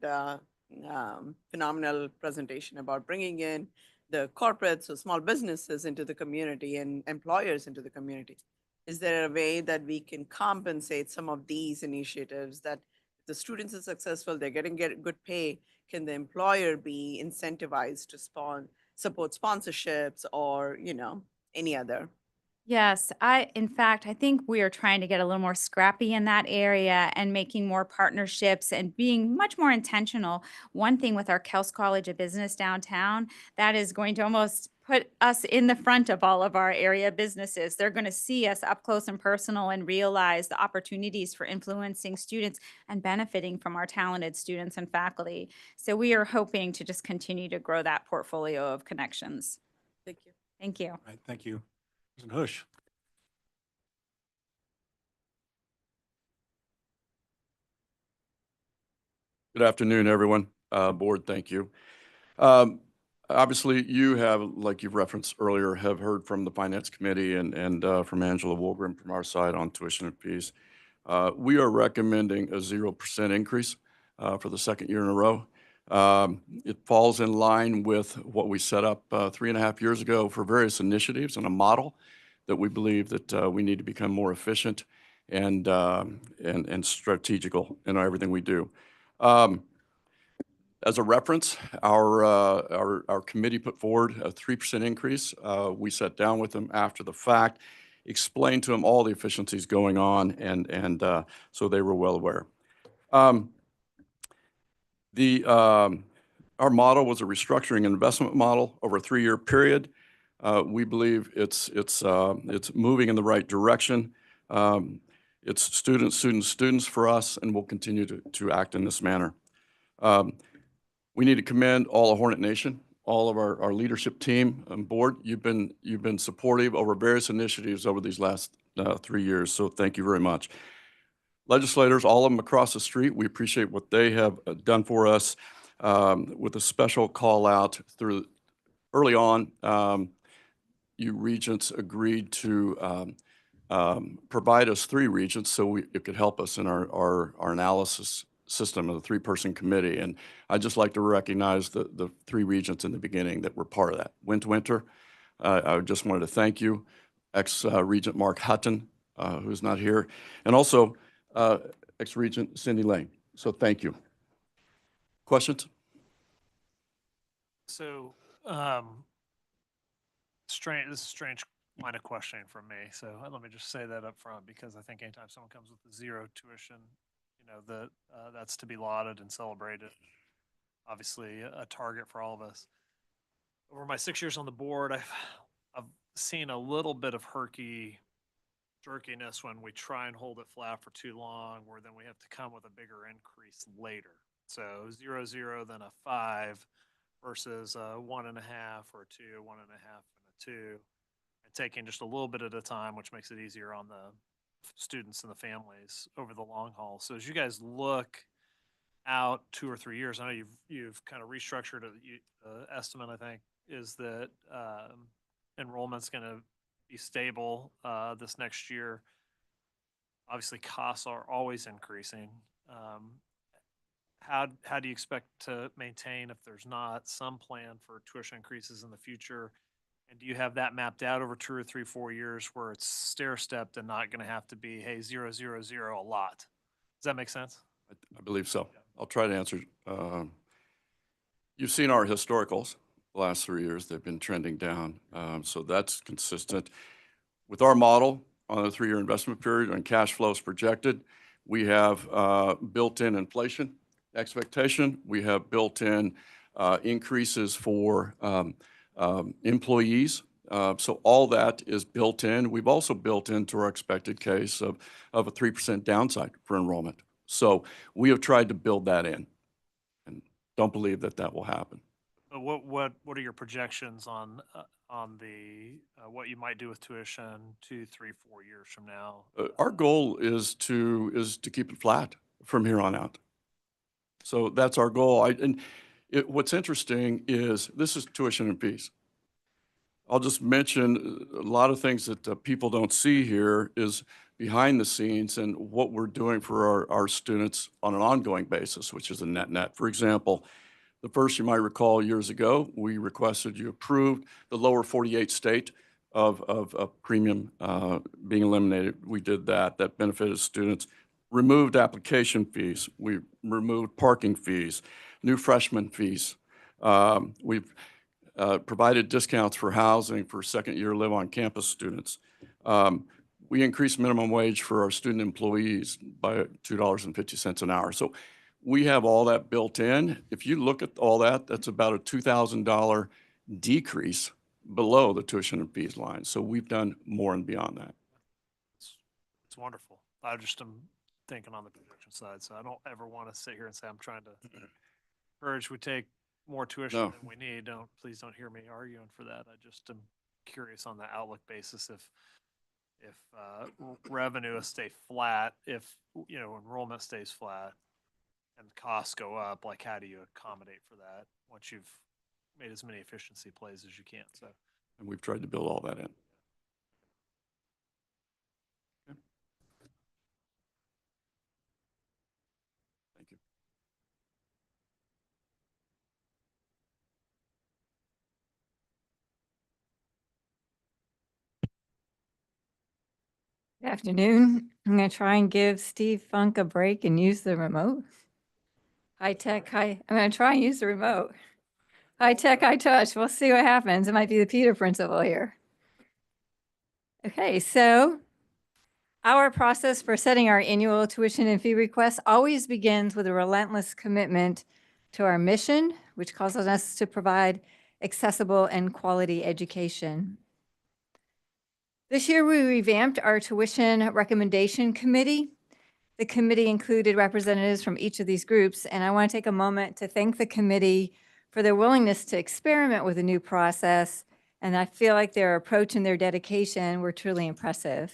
phenomenal presentation about bringing in the corporates or small businesses into the community and employers into the community. Is there a way that we can compensate some of these initiatives that if the students are successful, they're getting good pay, can the employer be incentivized to support sponsorships or, any other? Yes, in fact, I think we are trying to get a little more scrappy in that area and making more partnerships and being much more intentional. One thing with our Kels College of Business downtown, that is going to almost put us in the front of all of our area businesses. They're going to see us up close and personal and realize the opportunities for influencing students and benefiting from our talented students and faculty. So we are hoping to just continue to grow that portfolio of connections. Thank you. Thank you. All right, thank you. President Hush. Good afternoon, everyone. Board, thank you. Um, Obviously, you have, like you've referenced earlier, have heard from the Finance Committee and from Angela Wolgren from our side on tuition and fees. We are recommending a 0% increase for the second year in a row. It falls in line with what we set up 3.5 years ago for various initiatives and a model that we believe that we need to become more efficient and strategical in everything we do. As a reference, our committee put forward a 3% increase. We sat down with them after the fact, explained to them all the efficiencies going on, and so they were well aware. Our model was a restructuring and investment model over a 3-year period. We believe it's moving in the right direction. It's students for us, and we'll continue to act in this manner. We need to commend all of Hornet Nation, all of our leadership team and board. You've been supportive over various initiatives over these last 3 years, so thank you very much. Legislators, all of them across the street, we appreciate what they have done for us with a special call out through early on. You regents agreed to provide us 3 regents so it could help us in our analysis system of the 3-person committee. And I'd just like to recognize the 3 regents in the beginning that were part of that. Winter, I just wanted to thank you. Ex-Regent Mark Hutton, who's not here, and also ex-Regent Cindy Lane. So thank you. Questions? So, this is strange line of questioning from me. So let me just say that up front, because I think anytime someone comes with a 0 tuition, that's to be lauded and celebrated. Obviously, a target for all of us. Over my 6 years on the board, I've seen a little bit of jerkiness when we try and hold it flat for too long, where then we have to come with a bigger increase later. So 0, then a 5 versus a 1.5 or a 2, 1.5 and a 2, and taking just a little bit at a time, which makes it easier on the students and the families over the long haul. So as you guys look out 2 or 3 years, I know you've kind of restructured the estimate, I think, is that enrollment's going to be stable this next year. Obviously, costs are always increasing. How do you expect to maintain, if there's not some plan for tuition increases in the future? And do you have that mapped out over 2 or 3, 4 years where it's stair-stepped and not going to have to be, hey, 0, 0, 0 a lot? Does that make sense? I believe so. I'll try to answer. You've seen our historicals the last 3 years. They've been trending down. So that's consistent. With our model on a 3-year investment period and cash flows projected, we have built-in inflation expectation. We have built-in increases for employees So all that is built in. We've also built into our expected case of a 3% downside for enrollment. So we have tried to build that in and don't believe that that will happen. But what are your projections on the what you might do with tuition 2, 3, 4 years from now? Our goal is to keep it flat from here on out. So that's our goal. What's interesting is this is tuition and fees. I'll just mention a lot of things that people don't see here is behind the scenes and what we're doing for our students on an ongoing basis, which is a net. For example, the first, you might recall years ago, we requested you approved the lower 48 state of premium being eliminated. We did that. That benefited students. Removed application fees. We removed parking fees, new freshman fees. We've provided discounts for housing for second-year live-on-campus students. We increased minimum wage for our student employees by $2.50 an hour. So we have all that built in. If you look at all that, that's about a $2,000 decrease below the tuition and fees line. So we've done more and beyond that. It's wonderful. I just am thinking on the projection side, so I don't ever want to sit here and say I'm trying to urge we take more tuition No. than we need. Please don't hear me arguing for that. I just am curious on the outlook basis if revenue stay flat, if enrollment stays flat and costs go up, like how do you accommodate for that once you've made as many efficiency plays as you can? So, and we've tried to build all that in. Thank you. Good afternoon. I'm going to try and give Steve Funk a break and use the remote. High tech, I'm going to try and use the remote. High tech, high touch. We'll see what happens. It might be the Peter principle here. Okay, so our process for setting our annual tuition and fee requests always begins with a relentless commitment to our mission, which causes us to provide accessible and quality education. This year, we revamped our tuition recommendation committee. The committee included representatives from each of these groups, and I want to take a moment to thank the committee for their willingness to experiment with a new process, and I feel like their approach and their dedication were truly impressive.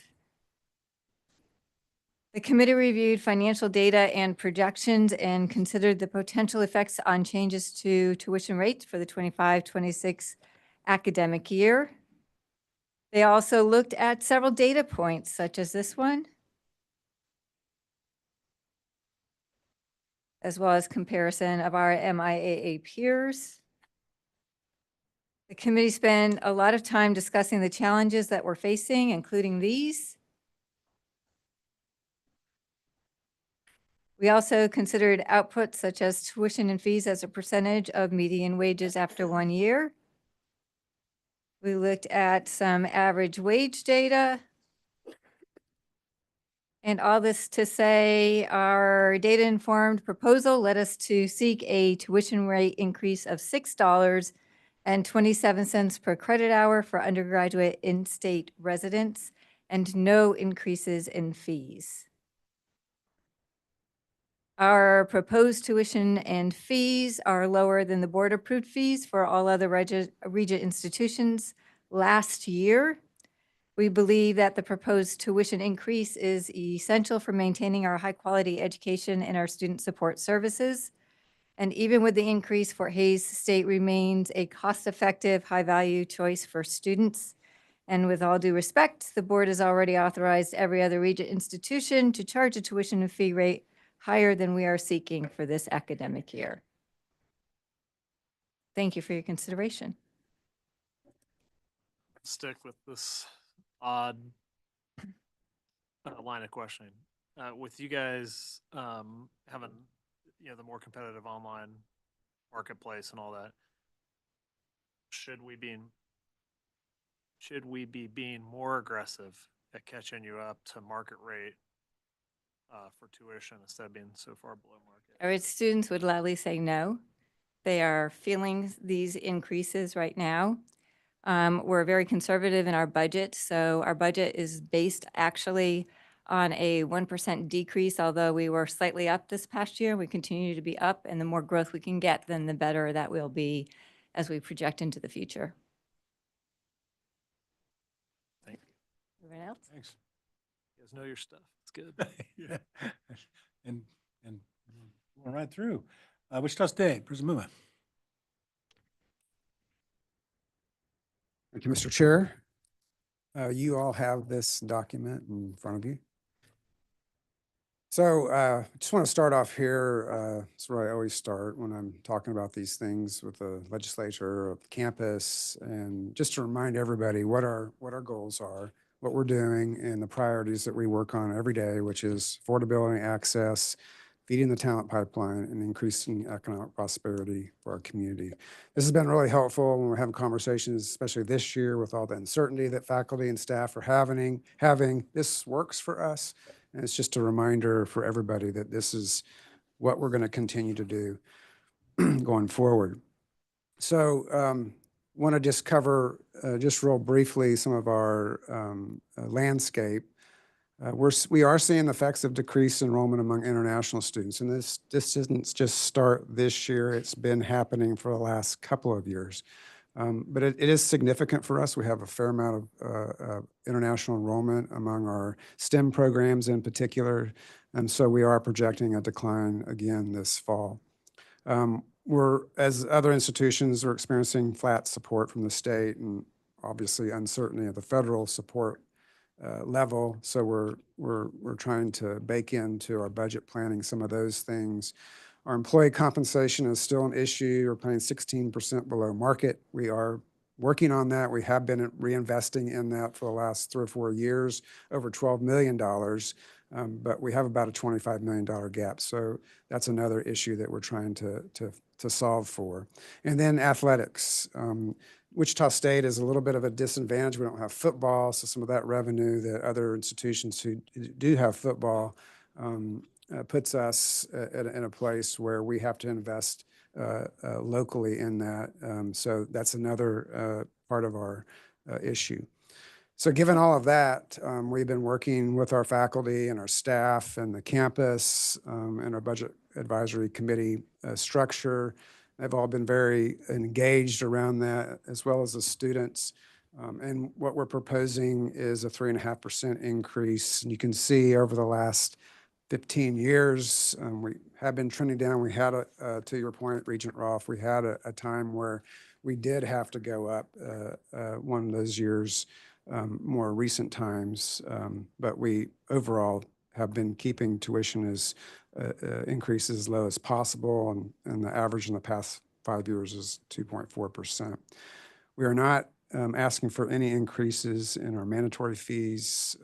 The committee reviewed financial data and projections and considered the potential effects on changes to tuition rates for the 25-26 academic year. They also looked at several data points, such as this one, as well as comparison of our MIAA peers. The committee spent a lot of time discussing the challenges that we're facing, including these. We also considered outputs such as tuition and fees as a percentage of median wages after 1 year. We looked at some average wage data. And all this to say our data-informed proposal led us to seek a tuition rate increase of $6.27 per credit hour for undergraduate in-state residents and no increases in fees. Our proposed tuition and fees are lower than the board-approved fees for all other Regent institutions last year. We believe that the proposed tuition increase is essential for maintaining our high-quality education and our student support services. And even with the increase, Fort Hays State remains a cost-effective, high-value choice for students. And with all due respect, the board has already authorized every other Regent institution to charge a tuition and fee rate higher than we are seeking for this academic year. Thank you for your consideration. stick with this odd line of questioning. With you guys having the more competitive online marketplace and all that, should we be being more aggressive at catching you up to market rate for tuition instead of being so far below market? Our students would loudly say no. They are feeling these increases right now. We're very conservative in our budget, so our budget is based actually on a 1% decrease, although we were slightly up this past year. We continue to be up, and the more growth we can get, then the better that will be as we project into the future. Thank you. Everyone else? Thanks. You guys know your stuff. It's good. Yeah. And going right through. Wichita State, President Muma. Thank you, Mr. Chair. You all have this document in front of you. So I just want to start off here. That's where I always start when I'm talking about these things with the legislature, of the campus, and just to remind everybody what our goals are, what we're doing, and the priorities that we work on every day, which is affordability, access, feeding the talent pipeline, and increasing economic prosperity for our community. This has been really helpful when we're having conversations, especially this year with all the uncertainty that faculty and staff are having. This works for us. And it's just a reminder for everybody that this is what we're going to continue to do going forward. So want to just cover just real briefly some of our landscape. We are seeing the effects of decreased enrollment among international students. And this didn't just start this year. It's been happening for the last couple of years. But it is significant for us. We have a fair amount of international enrollment among our STEM programs in particular. And so we are projecting a decline again this fall. As other institutions, we're experiencing flat support from the state and obviously uncertainty at the federal support level. So we're trying to bake into our budget planning some of those things. Our employee compensation is still an issue. We're paying 16% below market. We are working on that. We have been reinvesting in that for the last 3 or 4 years, over $12 million, but we have about a $25 million gap. So that's another issue that we're trying to solve for. And then athletics. Wichita State is a little bit of a disadvantage. We don't have football, so some of that revenue that other institutions who do have football puts us in a place where we have to invest locally in that. So that's another part of our issue. So given all of that, we've been working with our faculty and our staff and the campus and our budget advisory committee structure. They've all been very engaged around that, as well as the students. And what we're proposing is a 3.5% increase. And you can see over the last 15 years, we have been trending down. We had, to your point, Regent Roth, we had a time where we did have to go up one of those years, more recent times. But we overall have been keeping tuition as increases as low as possible. And the average in the past 5 years is 2.4%. We are not asking for any increases in our mandatory fees,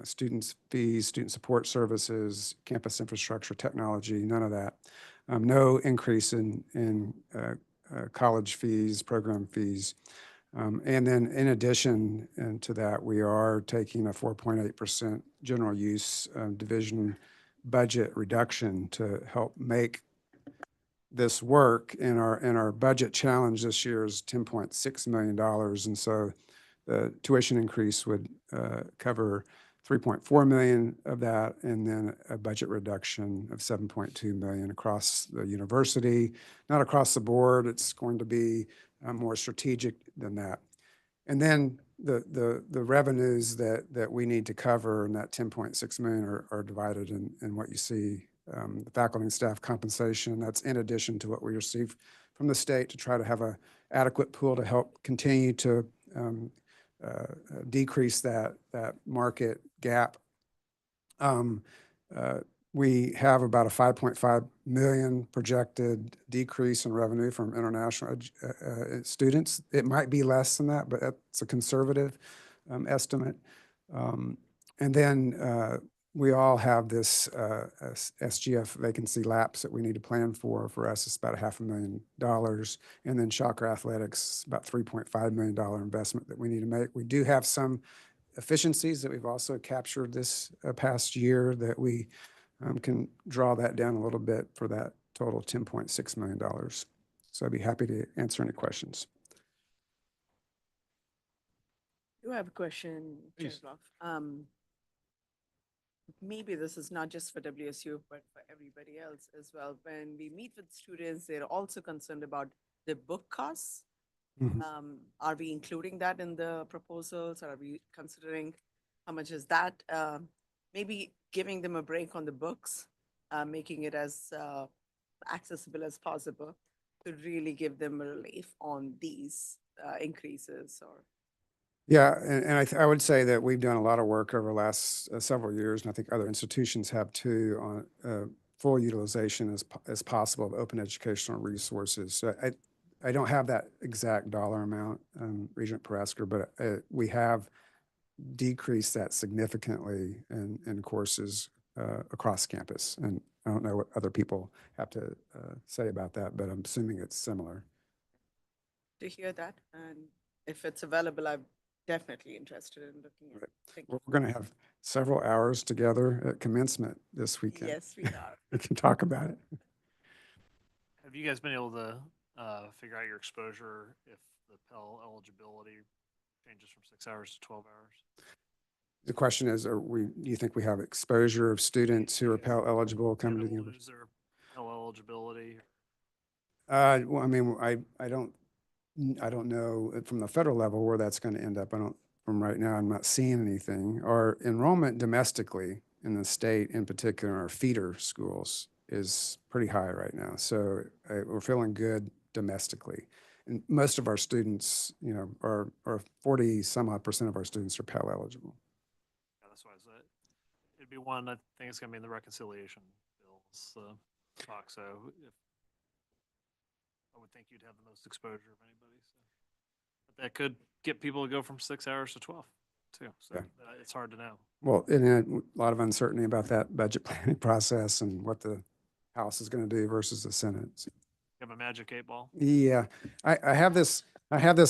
students' fees, student support services, campus infrastructure, technology, none of that. No increase in college fees, program fees. And then in addition to that, we are taking a 4.8% general use division budget reduction to help make this work. In our budget challenge this year is $10.6 million. And so the tuition increase would cover 3.4 million of that, and then a budget reduction of 7.2 million across the university. Not across the board. It's going to be more strategic than that. And then the revenues that we need to cover in that 10.6 million are divided in what you see. The faculty and staff compensation, that's in addition to what we receive from the state to try to have an adequate pool to help continue to decrease that market gap. We have about a 5.5 million projected decrease in revenue from international students. It might be less than that, but that's a conservative estimate. And then we all have this SGF vacancy lapse that we need to plan for. For us, it's about $500,000. And then Shocker Athletics, about $3.5 million investment that we need to make. We do have some efficiencies that we've also captured this past year that we can draw that down a little bit for that total $10.6 million. So I'd be happy to answer any questions. do have a question, Chair Please. Ruff. Maybe this is not just for WSU, but for everybody else as well. When we meet with students, they're also concerned about the book costs. Mhm. Are we including that in the proposals? Are we considering how much is that? Maybe giving them a break on the books, making it as accessible as possible to really give them a relief on these increases or. Yeah, and I would say that we've done a lot of work over the last several years, and I think other institutions have too, on full utilization as possible of open educational resources. So I don't have that exact dollar amount, Regent Parasker, but we have decreased that significantly in courses across campus. And I don't know what other people have to say about that, but I'm assuming it's similar. To hear that, and if it's available, I'm definitely interested in looking at it. Thank you. We're going to have several hours together at commencement this weekend. Yes, we are. We can talk about it. Have you guys been able to figure out your exposure if the Pell eligibility changes from 6 hours to 12 hours? The question is, do you think we have exposure of students who are Pell eligible coming to the university? Lose their Pell eligibility? Well, I mean, I don't know from the federal level where that's going to end up. From right now, I'm not seeing anything. Our enrollment domestically in the state, in particular, in our feeder schools is pretty high right now. So we're feeling good domestically. And most of our students, are 40 some odd % of our students are Pell eligible. Yeah, that's why I said it'd be one. I think it's going to be in the reconciliation bills talk. So I would think you'd have the most exposure of anybody. So. But that could get people to go from 6 hours to 12 too. So Yeah. It's hard to know. Well, and a lot of uncertainty about that budget planning process and what the House is going to do versus the Senate. So, You have a magic 8-ball. yeah, I have this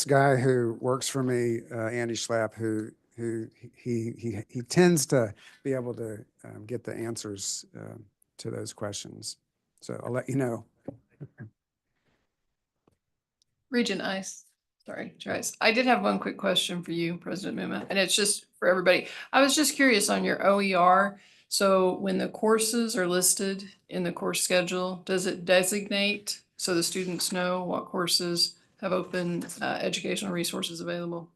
guy who works for me, Andy Schlapp, who he tends to be able to get the answers to those questions. So I'll let you know. Regent Ice. Sorry, Trice. I did have one quick question for you, President Muma, and it's just for everybody. I was just curious on your OER. So when the courses are listed in the course schedule, does it designate so the students know what courses have open educational resources available?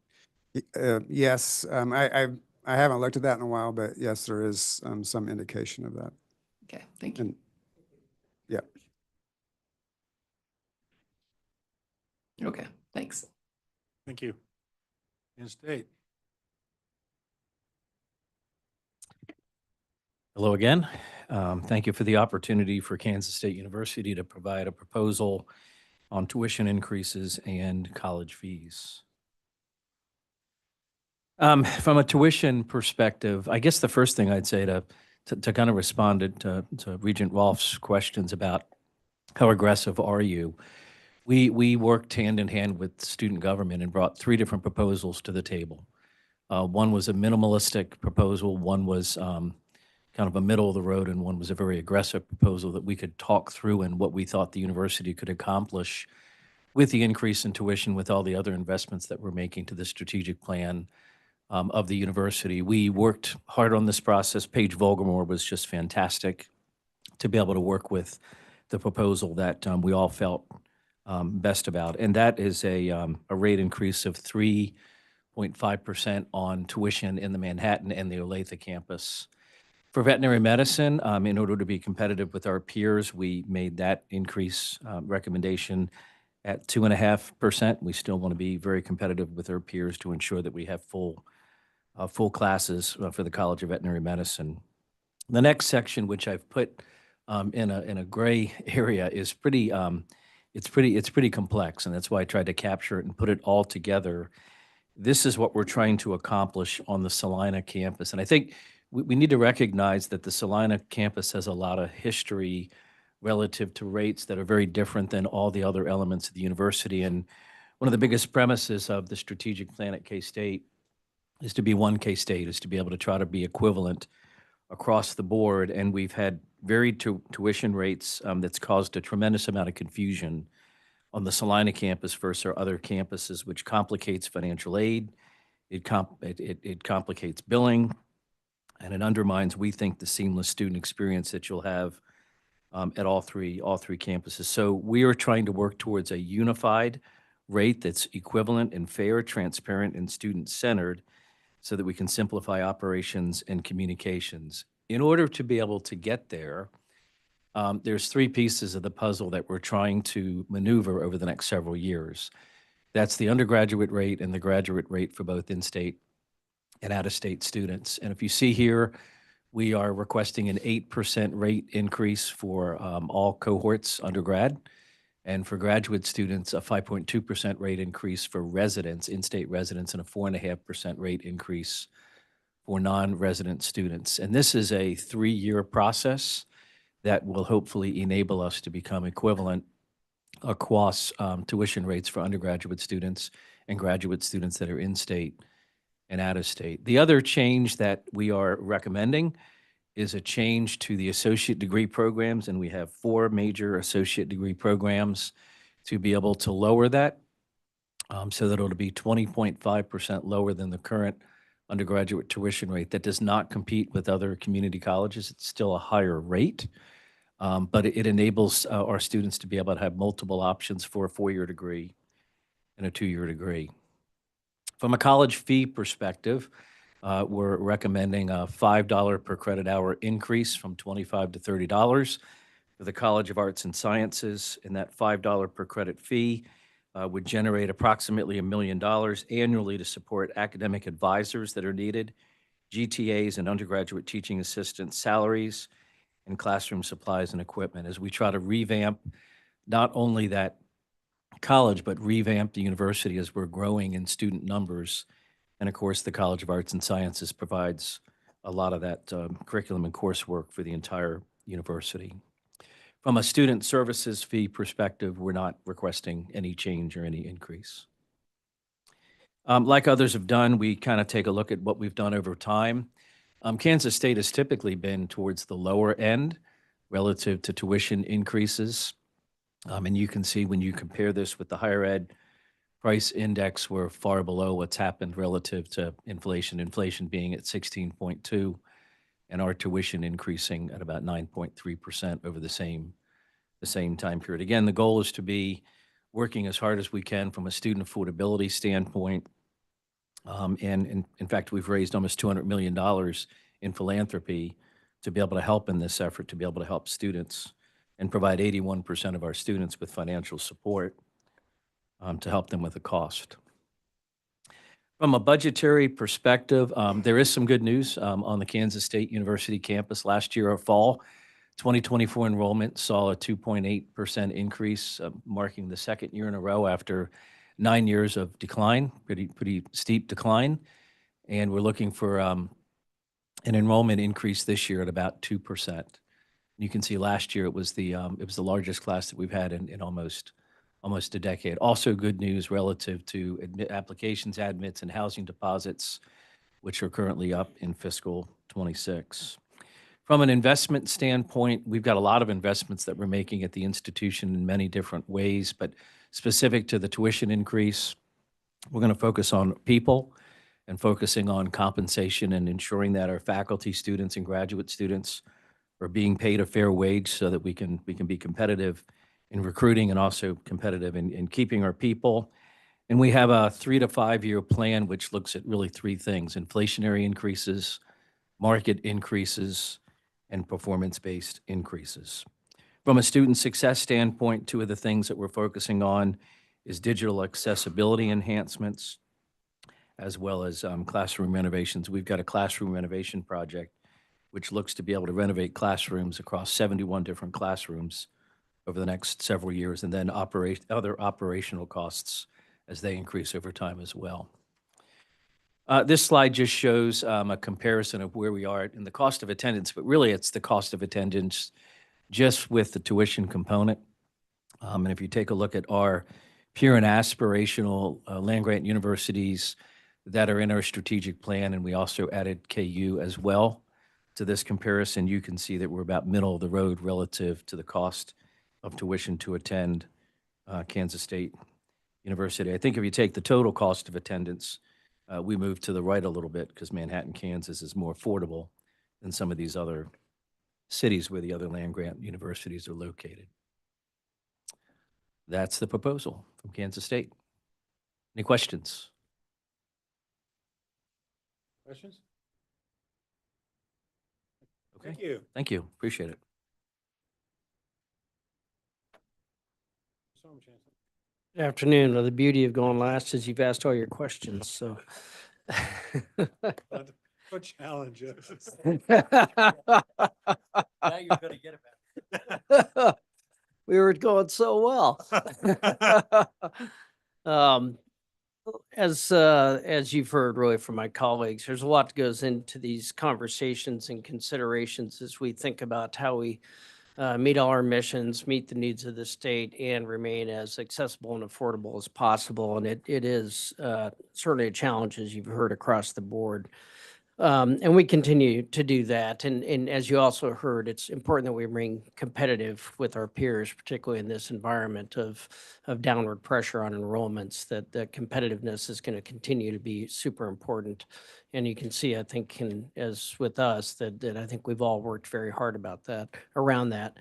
Yes, I haven't looked at that in a while, but yes, there is some indication of that. Okay, thank you. And, yeah. Okay, thanks. Thank you. In-state. Hello again. Thank you for the opportunity for Kansas State University to provide a proposal on tuition increases and college fees. From a tuition perspective, I guess the first thing I'd say to kind of respond to Regent Rolf's questions about how aggressive are you, we worked hand in hand with student government and brought 3 different proposals to the table. One was a minimalistic proposal, one was kind of a middle of the road, and one was a very aggressive proposal that we could talk through and what we thought the university could accomplish with the increase in tuition, with all the other investments that we're making to the strategic plan of the university. We worked hard on this process. Paige Volgamore was just fantastic to be able to work with the proposal that we all felt best about. And that is a rate increase of 3.5% on tuition in the Manhattan and the Olathe campus. For veterinary medicine, in order to be competitive with our peers, we made that increase recommendation at 2.5%. We still want to be very competitive with our peers to ensure that we have full classes for the College of Veterinary Medicine. The next section, which I've put in a gray area, is pretty complex, and that's why I tried to capture it and put it all together. This is what we're trying to accomplish on the Salina campus, and I think we need to recognize that the Salina campus has a lot of history relative to rates that are very different than all the other elements of the university. And one of the biggest premises of the strategic plan at K-State is to be one K-State, is to be able to try to be equivalent across the board. And we've had varied tuition rates that's caused a tremendous amount of confusion on the Salina campus versus our other campuses, which complicates financial aid it complicates billing, and it undermines, we think, the seamless student experience that you'll have at all three campuses. So we are trying to work towards a unified rate that's equivalent and fair, transparent, and student-centered so that we can simplify operations and communications. In order to be able to get there, there's three pieces of the puzzle that we're trying to maneuver over the next several years. That's the undergraduate rate and the graduate rate for both in-state and out-of-state students. And if you see here, we are requesting an 8% rate increase for all cohorts undergrad, and for graduate students, a 5.2% rate increase for residents, in-state residents, and a 4.5% rate increase for non-resident students. And this is a 3-year process that will hopefully enable us to become equivalent across tuition rates for undergraduate students and graduate students that are in-state and out-of-state. The other change that we are recommending is a change to the associate degree programs, and we have 4 major associate degree programs to be able to lower that so that it'll be 20.5% lower than the current undergraduate tuition rate. That does not compete with other community colleges. It's still a higher rate, but it enables our students to be able to have multiple options for a 4-year degree and a 2-year degree. From a college fee perspective, we're recommending a $5 per credit hour increase from $25 to $30 for the College of Arts and Sciences, and that $5 per credit fee would generate approximately $1 million annually to support academic advisors that are needed, GTAs and undergraduate teaching assistants salaries, and classroom supplies and equipment as we try to revamp not only that college, but revamp the university as we're growing in student numbers. And of course, the College of Arts and Sciences provides a lot of that curriculum and coursework for the entire university. From a student services fee perspective, we're not requesting any change or any increase. Like others have done, we kind of take a look at what we've done over time. Kansas State has typically been towards the lower end relative to tuition increases. And you can see when you compare this with the higher ed price index, we're far below what's happened relative to inflation, inflation being at 16.2, and our tuition increasing at about 9.3% over the same time period. Again, the goal is to be working as hard as we can from a student affordability standpoint. And in fact, we've raised almost $200 million in philanthropy to be able to help in this effort, to be able to help students and provide 81% of our students with financial support to help them with the cost. From a budgetary perspective, there is some good news on the Kansas State University campus. Last year, fall 2024 enrollment saw a 2.8% increase, marking the second year in a row after 9 years of decline, pretty steep decline. And we're looking for an enrollment increase this year at about 2%. You can see last year it was the largest class that we've had in almost a decade. Also good news relative to applications, admits, and housing deposits, which are currently up in fiscal '26. From an investment standpoint, we've got a lot of investments that we're making at the institution in many different ways, but specific to the tuition increase, we're going to focus on people and focusing on compensation and ensuring that our faculty, students, and graduate students are being paid a fair wage so that we can be competitive in recruiting and also competitive in keeping our people. And we have a 3 to 5 year plan which looks at really 3 things: inflationary increases, market increases, and performance-based increases. From a student success standpoint, 2 of the things that we're focusing on is digital accessibility enhancements, as well as classroom renovations. We've got a classroom renovation project which looks to be able to renovate classrooms across 71 different classrooms over the next several years, and then other operational costs as they increase over time as well. This slide just shows a comparison of where we are in the cost of attendance, but really it's the cost of attendance just with the tuition component. And if you take a look at our peer and aspirational land-grant universities that are in our strategic plan, and we also added KU as well to this comparison, you can see that we're about middle of the road relative to the cost of tuition to attend Kansas State University. I think if you take the total cost of attendance we moved to the right a little bit because Manhattan, Kansas is more affordable than some of these other cities where the other land-grant universities are located. That's the proposal from Kansas State. Any questions? Questions? Okay. Thank you. Thank you. Appreciate it. Good afternoon. The beauty of going last is you've asked all your questions, so. What challenge is? Now you're gonna get it back. We were going so well. As you've heard really from my colleagues, there's a lot that goes into these conversations and considerations as we think about how we meet all our missions, meet the needs of the state, and remain as accessible and affordable as possible. And it is certainly a challenge, as you've heard, across the board. And we continue to do that. And as you also heard, it's important that we remain competitive with our peers, particularly in this environment of downward pressure on enrollments, that the competitiveness is going to continue to be super important. And you can see, I think, as with us, that I think we've all worked very hard about that, around that.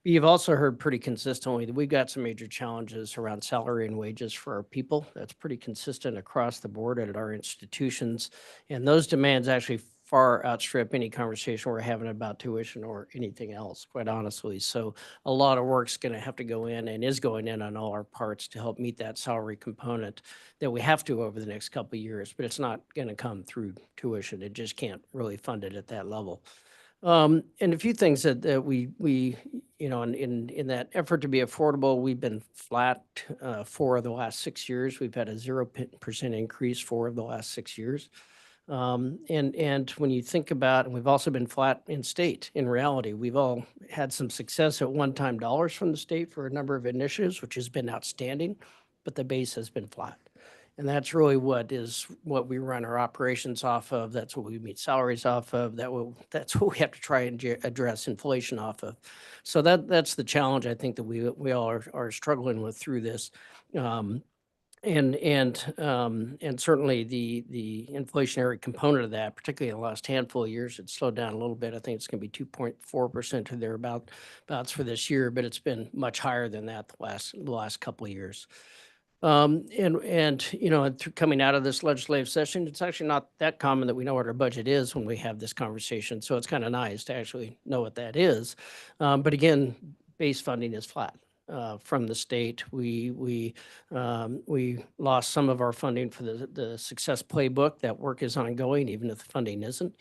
But you've also heard pretty consistently that we've got some major challenges around salary and wages for our people. That's pretty consistent across the board at our institutions. And those demands actually far outstrip any conversation we're having about tuition or anything else, quite honestly. So a lot of work's going to have to go in and is going in on all our parts to help meet that salary component that we have to over the next couple of years, but it's not going to come through tuition. It just can't really fund it at that level. And a few things that we in that effort to be affordable, we've been flat 4 of the last 6 years. We've had a 0% increase 4 of the last 6 years. And when you think about, and we've also been flat in state, in reality, we've all had some success at one-time dollars from the state for a number of initiatives, which has been outstanding, but the base has been flat. And that's really what we run our operations off of. That's what we meet salaries off of. That's what we have to try and address inflation off of. So that's the challenge I think that we all are struggling with through this. And certainly the inflationary component of that, particularly in the last handful of years, it slowed down a little bit. I think it's going to be 2.4% or thereabouts for this year, but it's been much higher than that the last couple of years. Coming out of this legislative session, it's actually not that common that we know what our budget is when we have this conversation. So it's kind of nice to actually know what that is. But again, base funding is flat. From the state, we lost some of our funding for the Success Playbook. That work is ongoing, even if the funding isn't.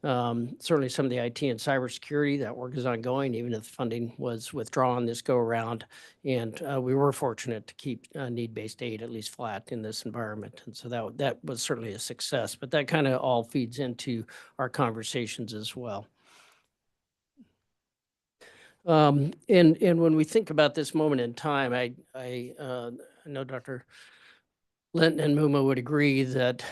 Certainly some of the IT and cybersecurity, that work is ongoing, even if the funding was withdrawn this go around. And we were fortunate to keep need-based aid at least flat in this environment. And so that was certainly a success, but that kind of all feeds into our conversations as well. And when we think about this moment in time, I know Dr. Linton and Muma would agree that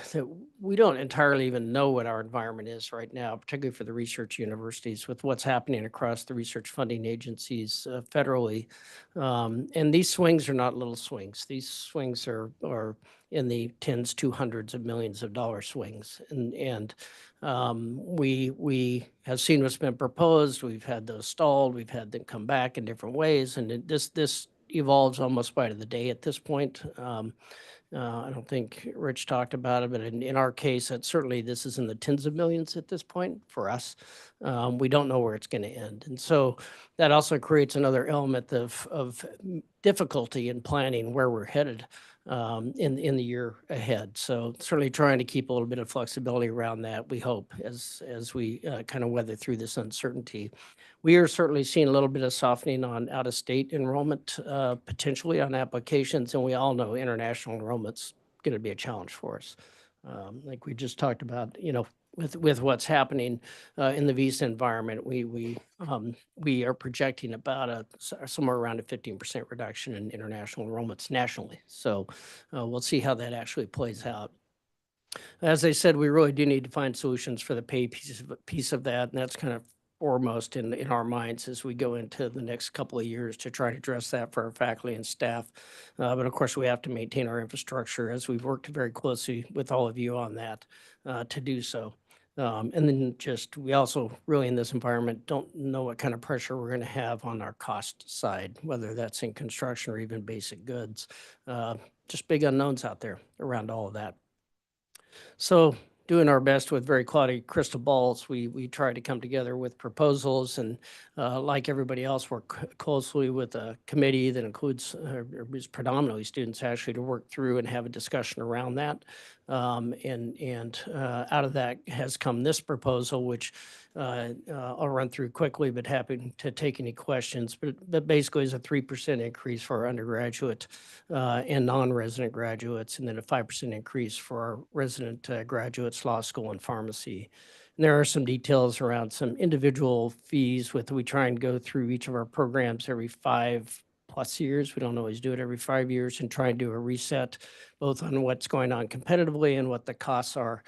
we don't entirely even know what our environment is right now, particularly for the research universities with what's happening across the research funding agencies federally. And these swings are not little swings. These swings are in the tens to hundreds of millions of dollar swings. And we have seen what's been proposed. We've had those stalled. We've had them come back in different ways. And this evolves almost by the day at this point. I don't think Rich talked about it, but in our case, certainly this is in the tens of millions at this point for us. We don't know where it's going to end. And so that also creates another element of difficulty in planning where we're headed in the year ahead. So certainly trying to keep a little bit of flexibility around that, we hope, as we kind of weather through this uncertainty. We are certainly seeing a little bit of softening on out-of-state enrollment, potentially on applications, and we all know international enrollment's going to be a challenge for us. Like we just talked about, with what's happening in the visa environment, we are projecting about somewhere around a 15% reduction in international enrollments nationally. So we'll see how that actually plays out. As I said, we really do need to find solutions for the pay piece of that, and that's kind of foremost in our minds as we go into the next couple of years to try to address that for our faculty and staff. But of course, we have to maintain our infrastructure as we've worked very closely with all of you on that to do so. And then just, we also really in this environment don't know what kind of pressure we're going to have on our cost side, whether that's in construction or even basic goods. Just big unknowns out there around all of that. So doing our best with very cloudy crystal balls, we try to come together with proposals and like everybody else, work closely with a committee that includes is predominantly students actually to work through and have a discussion around that. And out of that has come this proposal, which I'll run through quickly, but happy to take any questions. But basically is a 3% increase for our undergraduate and non-resident graduates, and then a 5% increase for our resident graduates, law school and pharmacy. And there are some details around some individual fees we try and go through each of our programs every 5+ years. We don't always do it every 5 years, and try and do a reset both on what's going on competitively and what the costs are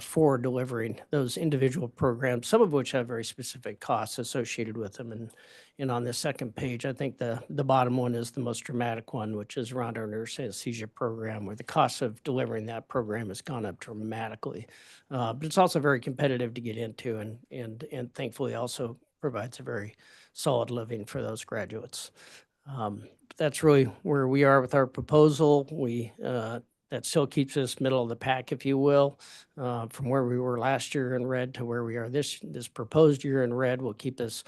for delivering those individual programs, some of which have very specific costs associated with them. And on the second page, I think the bottom one is the most dramatic one, which is around our nurse anesthesia program, where the cost of delivering that program has gone up dramatically. But it's also very competitive to get into, and thankfully also provides a very solid living for those graduates. That's really where we are with our proposal. That still keeps us middle of the pack, if you will, from where we were last year in red to where we are this proposed year in red will keep us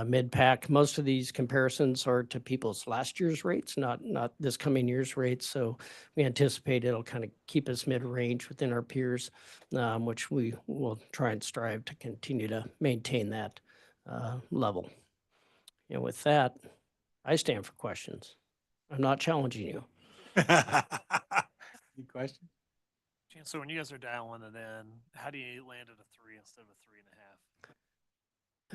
mid-pack. Most of these comparisons are to people's last year's rates, not this coming year's rates. So we anticipate it'll kind of keep us mid-range within our peers, which we will try and strive to continue to maintain that level. And with that, I stand for questions. I'm not challenging you. Any questions? So when you guys are dialing it in, how do you land at a 3 instead of a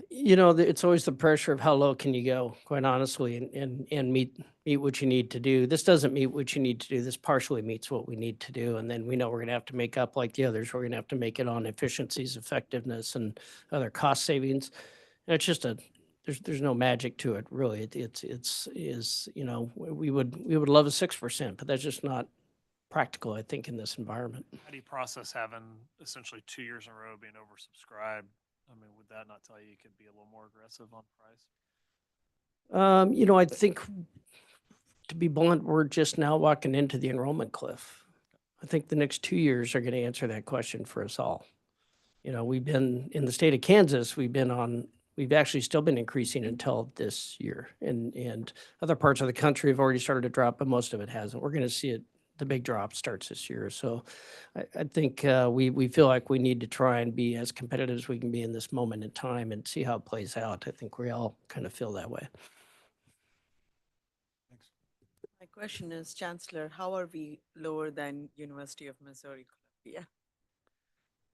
3.5? You know, it's always the pressure of how low can you go, quite honestly, and meet what you need to do. This doesn't meet what you need to do. This partially meets what we need to do. And then we know we're going to have to make up like the others. We're going to have to make it on efficiencies, effectiveness, and other cost savings. And it's just there's no magic to it, really. It's you know, we would love a 6%, but that's just not practical, I think, in this environment. How do you process having essentially 2 years in a row being oversubscribed? I mean, would that not tell you could be a little more aggressive on price? You know, I think, to be blunt, we're just now walking into the enrollment cliff. I think the next 2 years are going to answer that question for us all. You know, we've been in the state of Kansas, we've actually still been increasing until this year. And other parts of the country have already started to drop, but most of it hasn't. We're going to see it. The big drop starts this year. So I think we feel like we need to try and be as competitive as we can be in this moment in time and see how it plays out. I think we all kind of feel that way. My question is, Chancellor, how are we lower than University of Missouri, Columbia?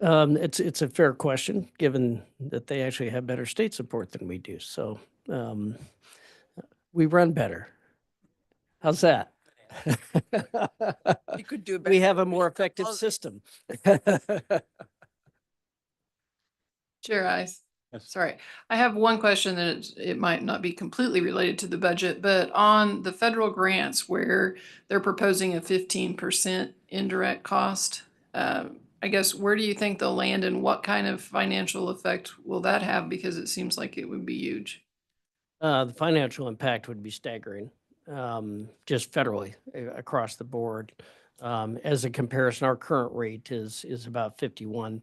It's a fair question, given that they actually have better state support than we do. So we run better. How's that? You could do better. We have a more effective system. Chair Ice. Yes. Sorry, I have one question that it might not be completely related to the budget, but on the federal grants where they're proposing a 15% indirect cost, I guess, where do you think they'll land and what kind of financial effect will that have? Because it seems like it would be huge. The financial impact would be staggering, just federally across the board. As a comparison, our current rate is about 51%.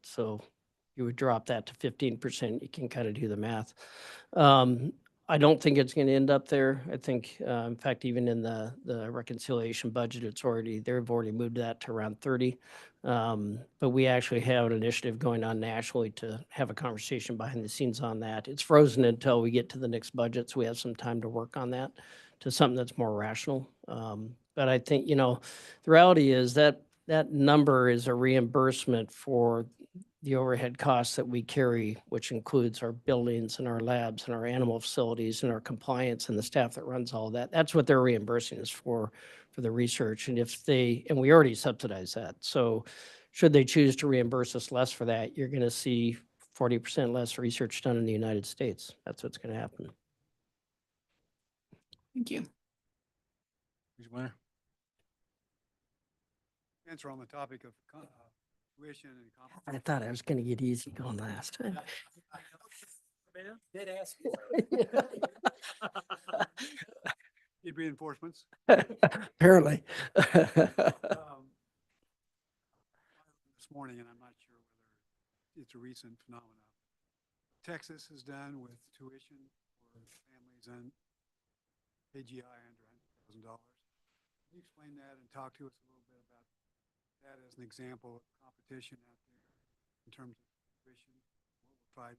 So you would drop that to 15%. You can kind of do the math. I don't think it's going to end up there. I think, in fact, even in the reconciliation budget, they've already moved that to around 30. But we actually have an initiative going on nationally to have a conversation behind the scenes on that. It's frozen until we get to the next budget, so we have some time to work on that to something that's more rational. But I think, you know, the reality is that number is a reimbursement for the overhead costs that we carry, which includes our buildings and our labs and our animal facilities and our compliance and the staff that runs all of that. That's what they're reimbursing us for the research. And and we already subsidize that. So should they choose to reimburse us less for that, you're going to see 40% less research done in the United States. That's what's going to happen. Thank you. Who's winner? Answer on the topic of tuition and I thought I was going to get easy going last time. Did ask. Need reinforcements. Apparently. This morning, and I'm not sure whether it's a recent phenomenon. Texas is done with tuition for families and AGI under $100,000. Can you explain that and talk to us a little bit about that as an example of competition out there in terms of tuition, what we're fighting?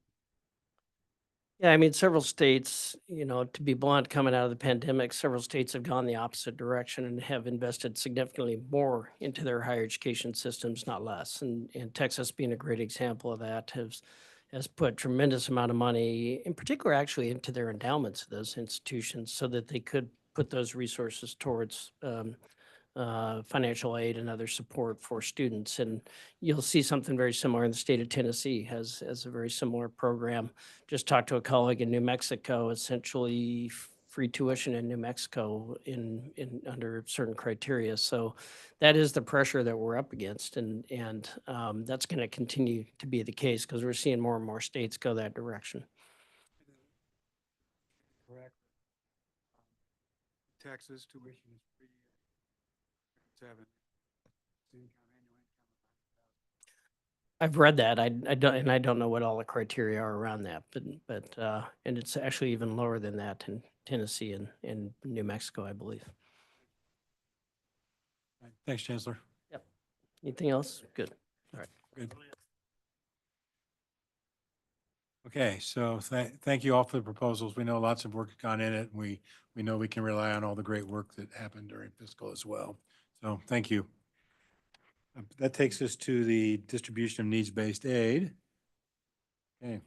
Yeah, I mean, several states, to be blunt, coming out of the pandemic, several states have gone the opposite direction and have invested significantly more into their higher education systems, not less. And Texas being a great example of that has put tremendous amount of money, in particular, actually into their endowments of those institutions so that they could put those resources towards financial aid and other support for students. And you'll see something very similar in the state of Tennessee has a very similar program. Just talked to a colleague in New Mexico, essentially free tuition in New Mexico in under certain criteria. So that is the pressure that we're up against. And that's going to continue to be the case because we're seeing more and more states go that direction. Correct. Texas tuition is free. 7. I've read that. I don't know what all the criteria are around that, but and it's actually even lower than that in Tennessee and New Mexico, I believe. Thanks, Chancellor. Yep. Anything else? Good. All right. Good. Okay, so thank you all for the proposals. We know lots of work has gone in it. We know we can rely on all the great work that happened during fiscal as well. So thank you. That takes us to the distribution of needs-based aid. Okay,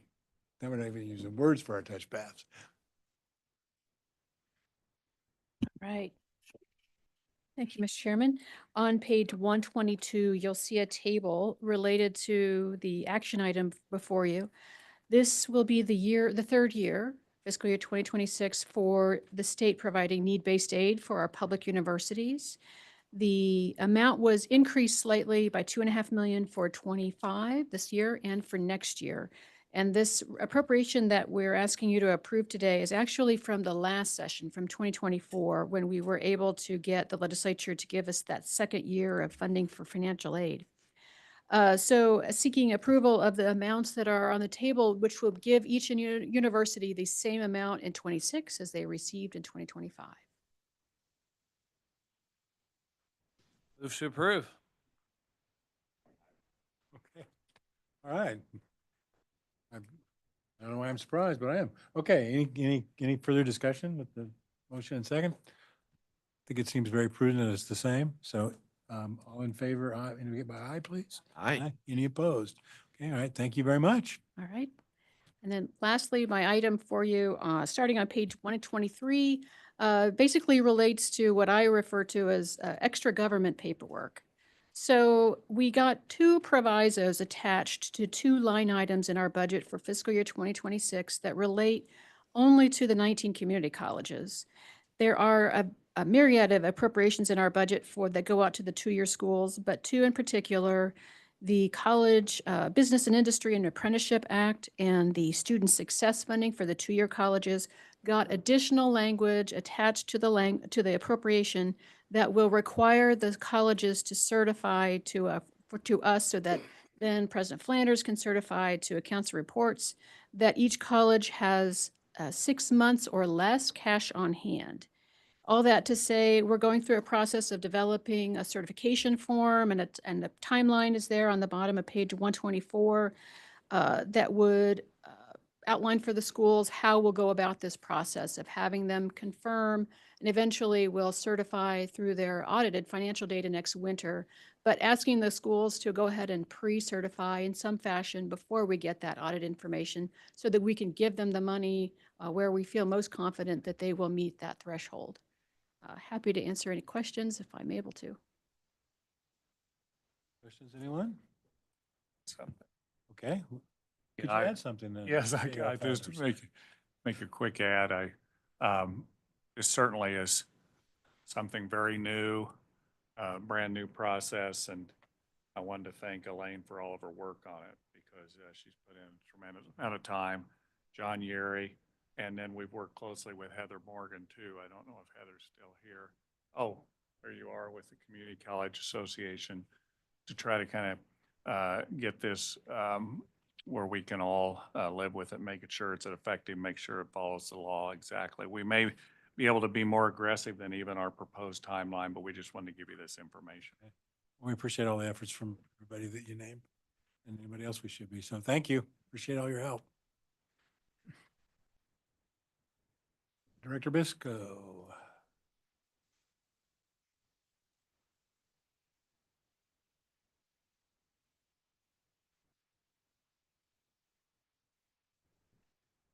now we're not even using words for our touch paths. Right. Thank you, Mr. Chairman. On page 122, you'll see a table related to the action item before you. This will be the third year, fiscal year 2026, for the state providing need-based aid for our public universities. The amount was increased slightly by $2.5 million for 25 this year and for next year. And this appropriation that we're asking you to approve today is actually from the last session, from 2024, when we were able to get the legislature to give us that second year of funding for financial aid. So seeking approval of the amounts that are on the table, which will give each university the same amount in 26 as they received in 2025. Move to approve. Okay. All right. I don't know why I'm surprised, but I am. Okay, any further discussion with the motion and second? I think it seems very prudent that it's the same. So all in favor, aye, and we get by aye, please? Aye. Any opposed? Okay, all right, thank you very much. All right. And then lastly, my item for you, starting on page 123, basically relates to what I refer to as extra government paperwork. So we got 2 provisos attached to 2 line items in our budget for fiscal year 2026 that relate only to the 19 community colleges. There are a myriad of appropriations in our budget that go out to the 2-year schools, but 2 in particular, the College Business and Industry and Apprenticeship Act and the Student Success Funding for the 2-year colleges got additional language attached to the appropriation that will require the colleges to certify to us so that then President Flanders can certify to accounts and reports that each college has 6 months or less cash on hand. All that to say, we're going through a process of developing a certification form, and the timeline is there on the bottom of page 124 that would outline for the schools how we'll go about this process of having them confirm, and eventually we'll certify through their audited financial data next winter, but asking the schools to go ahead and pre-certify in some fashion before we get that audit information so that we can give them the money where we feel most confident that they will meet that threshold. Happy to answer any questions if I'm able to. Questions, anyone? Okay. Could you I- add something then? Yes, Yeah, I just founders. make a quick add. This certainly is something very new, brand new process, and I wanted to thank Elaine for all of her work on it because she's put in a tremendous amount of time. John Yeri, and then we've worked closely with Heather Morgan too. I don't know if Heather's still here. Oh, there you are with the Community College Association to try to kind of get this where we can all live with it, making sure it's effective, make sure it follows the law exactly. We may be able to be more aggressive than even our proposed timeline, but we just wanted to give you this information. We appreciate all the efforts from everybody that you named and anybody else we should be. So thank you. Appreciate all your help. Director Bisco.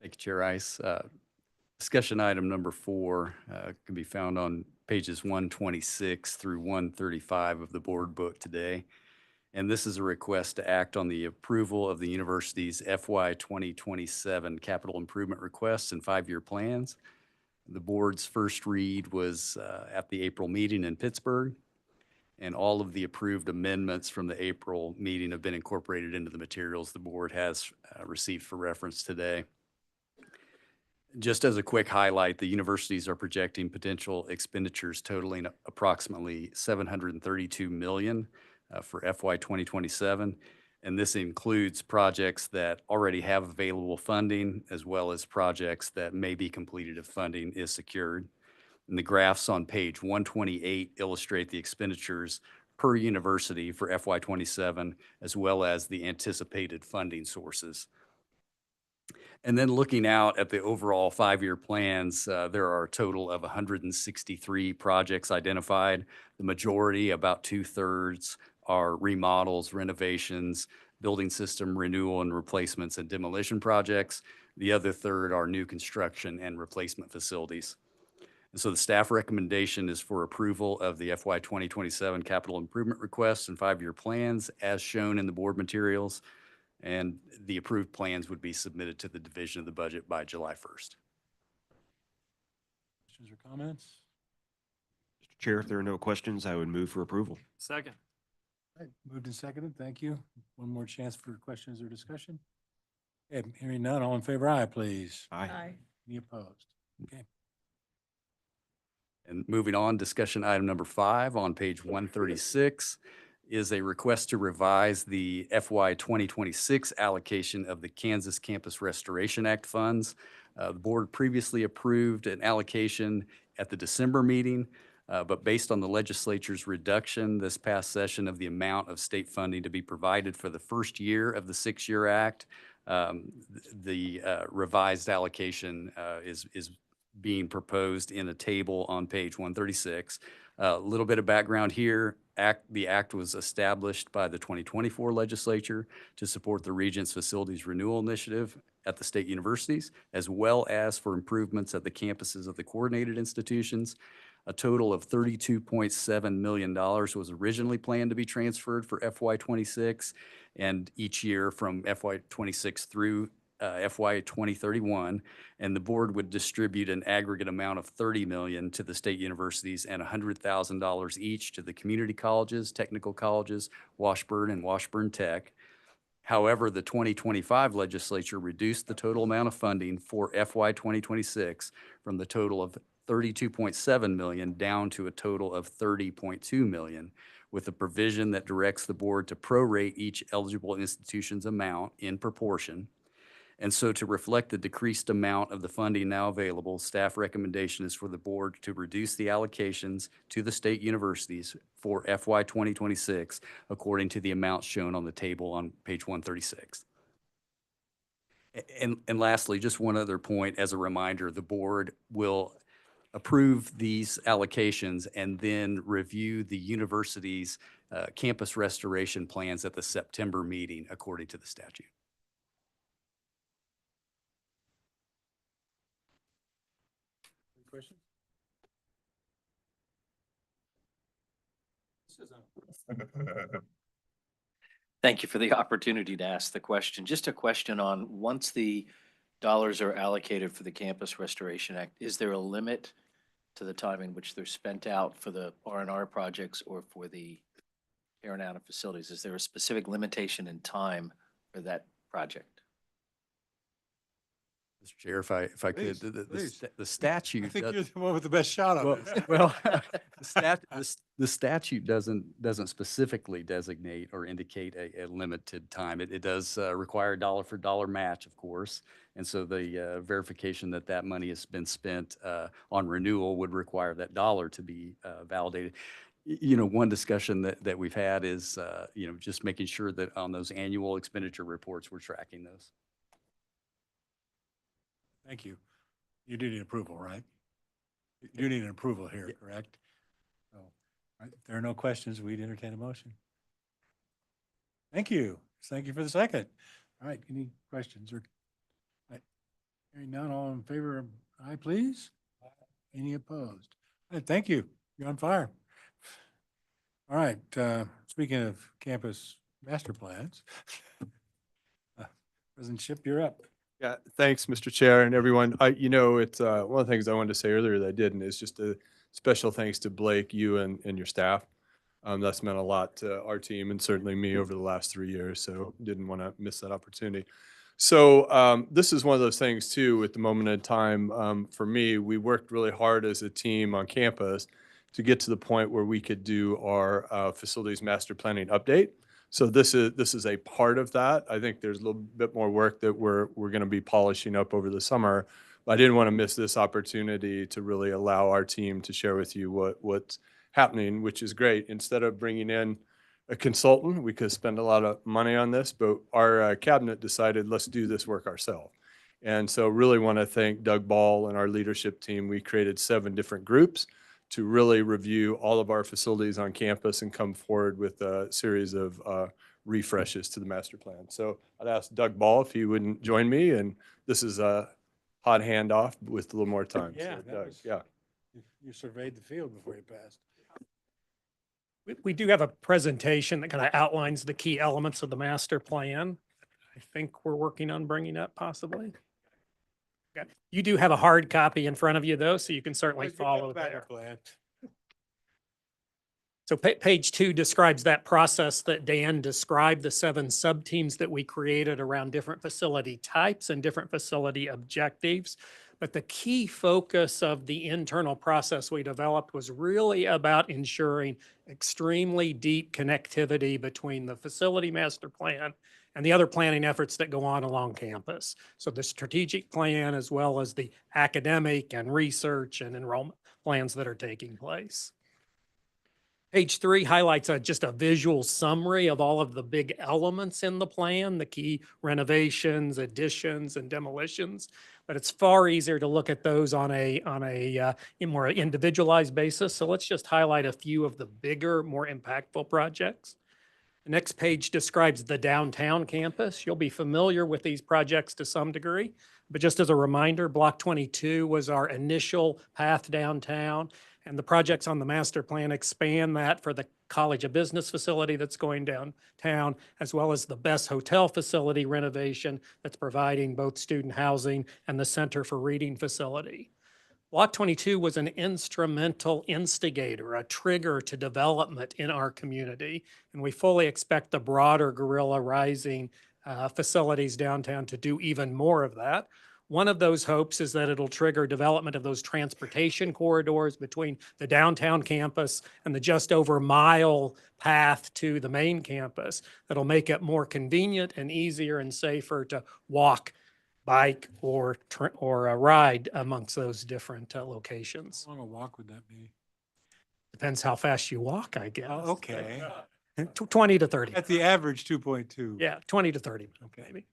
Thank you, Chair Ice. Discussion item number 4 can be found on pages 126 through 135 of the board book today. And this is a request to act on the approval of the university's FY 2027 capital improvement requests and 5-year plans. The board's first read was at the April meeting in Pittsburgh, and all of the approved amendments from the April meeting have been incorporated into the materials the board has received for reference today. Just as a quick highlight, the universities are projecting potential expenditures totaling approximately $732 million for FY 2027. And this includes projects that already have available funding, as well as projects that may be completed if funding is secured. And the graphs on page 128 illustrate the expenditures per university for FY 27, as well as the anticipated funding sources. And then looking out at the overall 5-year plans, there are a total of 163 projects identified. The majority, about 2/3, are remodels, renovations, building system renewal and replacements and demolition projects. The other third are new construction and replacement facilities. And so the staff recommendation is for approval of the FY 2027 capital improvement requests and 5-year plans as shown in the board materials. And the approved plans would be submitted to the Division of the Budget by July 1st. Questions or comments? Mr. Chair, if there are no questions, I would move for approval. Second. All right, moved and seconded. Thank you. One more chance for questions or discussion. Okay, hearing none, all in favor, aye, please. Aye. Any opposed? Okay. And moving on, discussion item number 5 on page 136 is a request to revise the FY 2026 allocation of the Kansas Campus Restoration Act funds. The board previously approved an allocation at the December meeting, but based on the legislature's reduction this past session of the amount of state funding to be provided for the first year of the 6-year act, the revised allocation is being proposed in a table on page 136. A little bit of background here. The act was established by the 2024 legislature to support the Regents Facilities Renewal Initiative at the state universities, as well as for improvements at the campuses of the coordinated institutions. A total of $32.7 million was originally planned to be transferred for FY 26, and each year from FY 26 through FY 2031, and the board would distribute an aggregate amount of $30 million to the state universities and $100,000 each to the community colleges, technical colleges, Washburn and Washburn Tech. However, the 2025 legislature reduced the total amount of funding for FY 2026 from the total of $32.7 million down to a total of $30.2 million, with a provision that directs the board to prorate each eligible institution's amount in proportion. And so to reflect the decreased amount of the funding now available, staff recommendation is for the board to reduce the allocations to the state universities for FY 2026 according to the amounts shown on the table on page 136. And lastly, just one other point as a reminder, the board will approve these allocations and then review the university's campus restoration plans at the September meeting according to the statute. Questions? Thank you for the opportunity to ask the question. Just a question on, once the dollars are allocated for the Campus Restoration Act, is there a limit to the time in which they're spent out for the R&R projects or for the tearing out of facilities? Is there a specific limitation in time for that project? Mr. Chair, if I could, Please, please. the statute. I think you're the one with the best shot on Well, this. well, the statute doesn't specifically designate or indicate a limited time. It does require a dollar for dollar match, of course. And so the verification that that money has been spent on renewal would require that dollar to be validated. You know, one discussion that we've had is, you know, just making sure that on those annual expenditure reports, we're tracking those. Thank you. You do need approval, right? You do need an approval here, correct? So, all right, if there are no questions, we'd entertain a motion. Thank you. Thank you for the second. All right, any questions or? All right. Hearing none, all in favor of aye, please? Any opposed? All right, thank you. You're on fire. All right, speaking of campus master plans, President Ship, you're up. Yeah, thanks, Mr. Chair and everyone. You know, it's one of the things I wanted to say earlier that I didn't is just a special thanks to Blake, you and your staff. That's meant a lot to our team and certainly me over the last 3 years, so didn't want to miss that opportunity. So this is one of those things too, at the moment in time, for me, we worked really hard as a team on campus to get to the point where we could do our facilities master planning update. So this is a part of that. I think there's a little bit more work that we're going to be polishing up over the summer. But I didn't want to miss this opportunity to really allow our team to share with you what's happening, which is great. Instead of bringing in a consultant, we could spend a lot of money on this, but our cabinet decided, let's do this work ourselves. And so really want to thank Doug Ball and our leadership team. We created 7 different groups to really review all of our facilities on campus and come forward with a series of refreshes to the master plan. So I'd ask Doug Ball if he wouldn't join me, and this is a hot handoff with a little more time. Yeah, So, Doug, yeah. You surveyed the field before you passed. We do have a presentation that kind of outlines the key elements of the master plan. I think we're working on bringing up possibly. Okay. You do have a hard copy in front of you though, so you can certainly follow there. So page 2 describes that process that Dan described, the 7 sub-teams that we created around different facility types and different facility objectives. But the key focus of the internal process we developed was really about ensuring extremely deep connectivity between the facility master plan and the other planning efforts that go on along campus. So the strategic plan, as well as the academic and research and enrollment plans that are taking place. Page 3 highlights just a visual summary of all of the big elements in the plan, the key renovations, additions, and demolitions. But it's far easier to look at those on a more individualized basis. So let's just highlight a few of the bigger, more impactful projects. The next page describes the downtown campus. You'll be familiar with these projects to some degree, but just as a reminder, Block 22 was our initial path downtown, and the projects on the master plan expand that for the College of Business facility that's going downtown, as well as the Best Hotel facility renovation that's providing both student housing and the Center for Reading facility. Block 22 was an instrumental instigator, a trigger to development in our community, and we fully expect the broader Guerrilla Rising facilities downtown to do even more of that. One of those hopes is that it'll trigger development of those transportation corridors between the downtown campus and the just over mile path to the main campus that'll make it more convenient and easier and safer to walk, bike, or ride amongst those different locations. How long a walk would that be? Depends how fast you walk, I guess. Oh, okay. 20 to 30. At the average 2.2. Yeah, 20 to 30, maybe.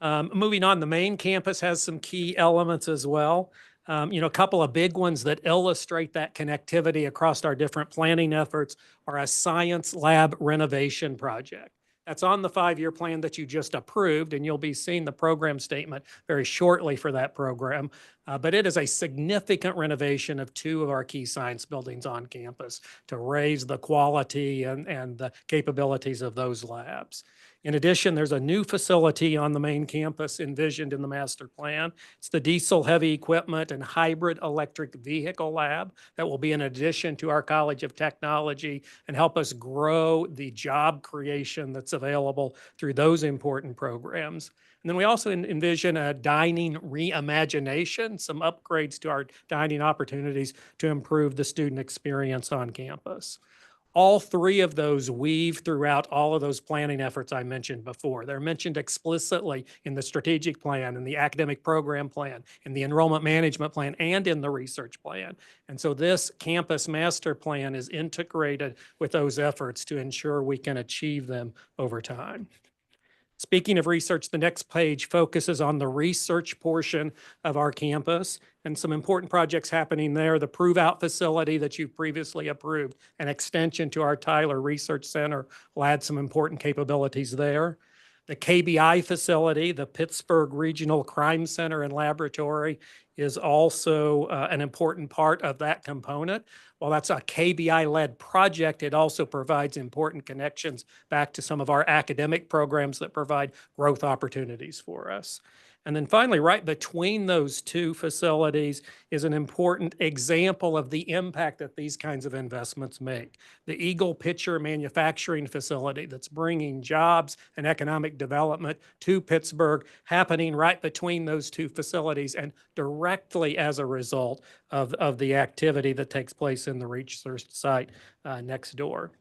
Moving on, the main campus has some key elements as well. A couple of big ones that illustrate that connectivity across our different planning efforts are a science lab renovation project. That's on the 5-year plan that you just approved, and you'll be seeing the program statement very shortly for that program. But it is a significant renovation of 2 of our key science buildings on campus to raise the quality and the capabilities of those labs. In addition, there's a new facility on the main campus envisioned in the master plan. It's the diesel heavy equipment and hybrid electric vehicle lab that will be in addition to our College of Technology and help us grow the job creation that's available through those important programs. And then we also envision a dining reimagination, some upgrades to our dining opportunities to improve the student experience on campus. All 3 of those weave throughout all of those planning efforts I mentioned before. They're mentioned explicitly in the strategic plan, in the academic program plan, in the enrollment management plan, and in the research plan. And so this campus master plan is integrated with those efforts to ensure we can achieve them over time. Speaking of research, the next page focuses on the research portion of our campus and some important projects happening there. The Prove Out facility that you previously approved, an extension to our Tyler Research Center, will add some important capabilities there. The KBI facility, the Pittsburgh Regional Crime Center and Laboratory, is also an important part of that component. While that's a KBI-led project, it also provides important connections back to some of our academic programs that provide growth opportunities for us. And then finally, right between those 2 facilities is an important example of the impact that these kinds of investments make. The Eagle Pitcher manufacturing facility that's bringing jobs and economic development to Pittsburgh, happening right between those 2 facilities and directly as a result of the activity that takes place in the research site next door.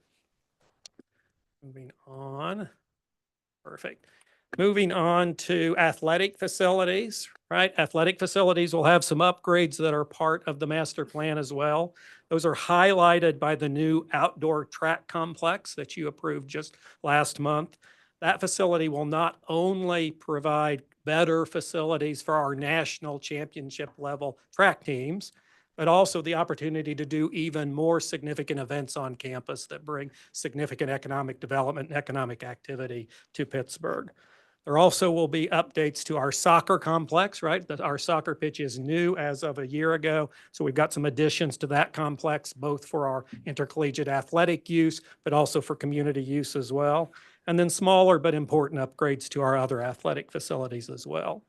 Moving on. Perfect. Moving on to athletic facilities, right? Athletic facilities will have some upgrades that are part of the master plan as well. Those are highlighted by the new outdoor track complex that you approved just last month. That facility will not only provide better facilities for our national championship level track teams, but also the opportunity to do even more significant events on campus that bring significant economic development and economic activity to Pittsburgh. There also will be updates to our soccer complex, right? Our soccer pitch is new as of a year ago. So we've got some additions to that complex, both for our intercollegiate athletic use, but also for community use as well. And then smaller but important upgrades to our other athletic facilities as well.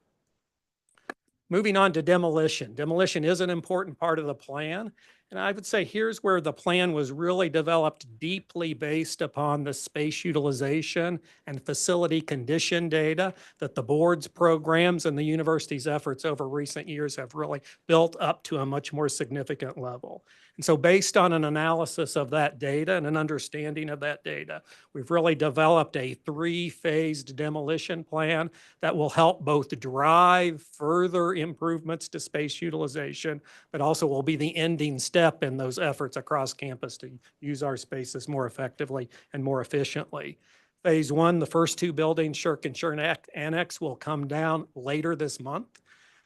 Moving on to demolition. Demolition is an important part of the plan. And I would say here's where the plan was really developed deeply based upon the space utilization and facility condition data that the board's programs and the university's efforts over recent years have really built up to a much more significant level. And so based on an analysis of that data and an understanding of that data, we've really developed a 3-phased demolition plan that will help both drive further improvements to space utilization, but also will be the ending step in those efforts across campus to use our spaces more effectively and more efficiently. Phase 1, the first 2 buildings, Shirk and Shirk Annex, will come down later this month.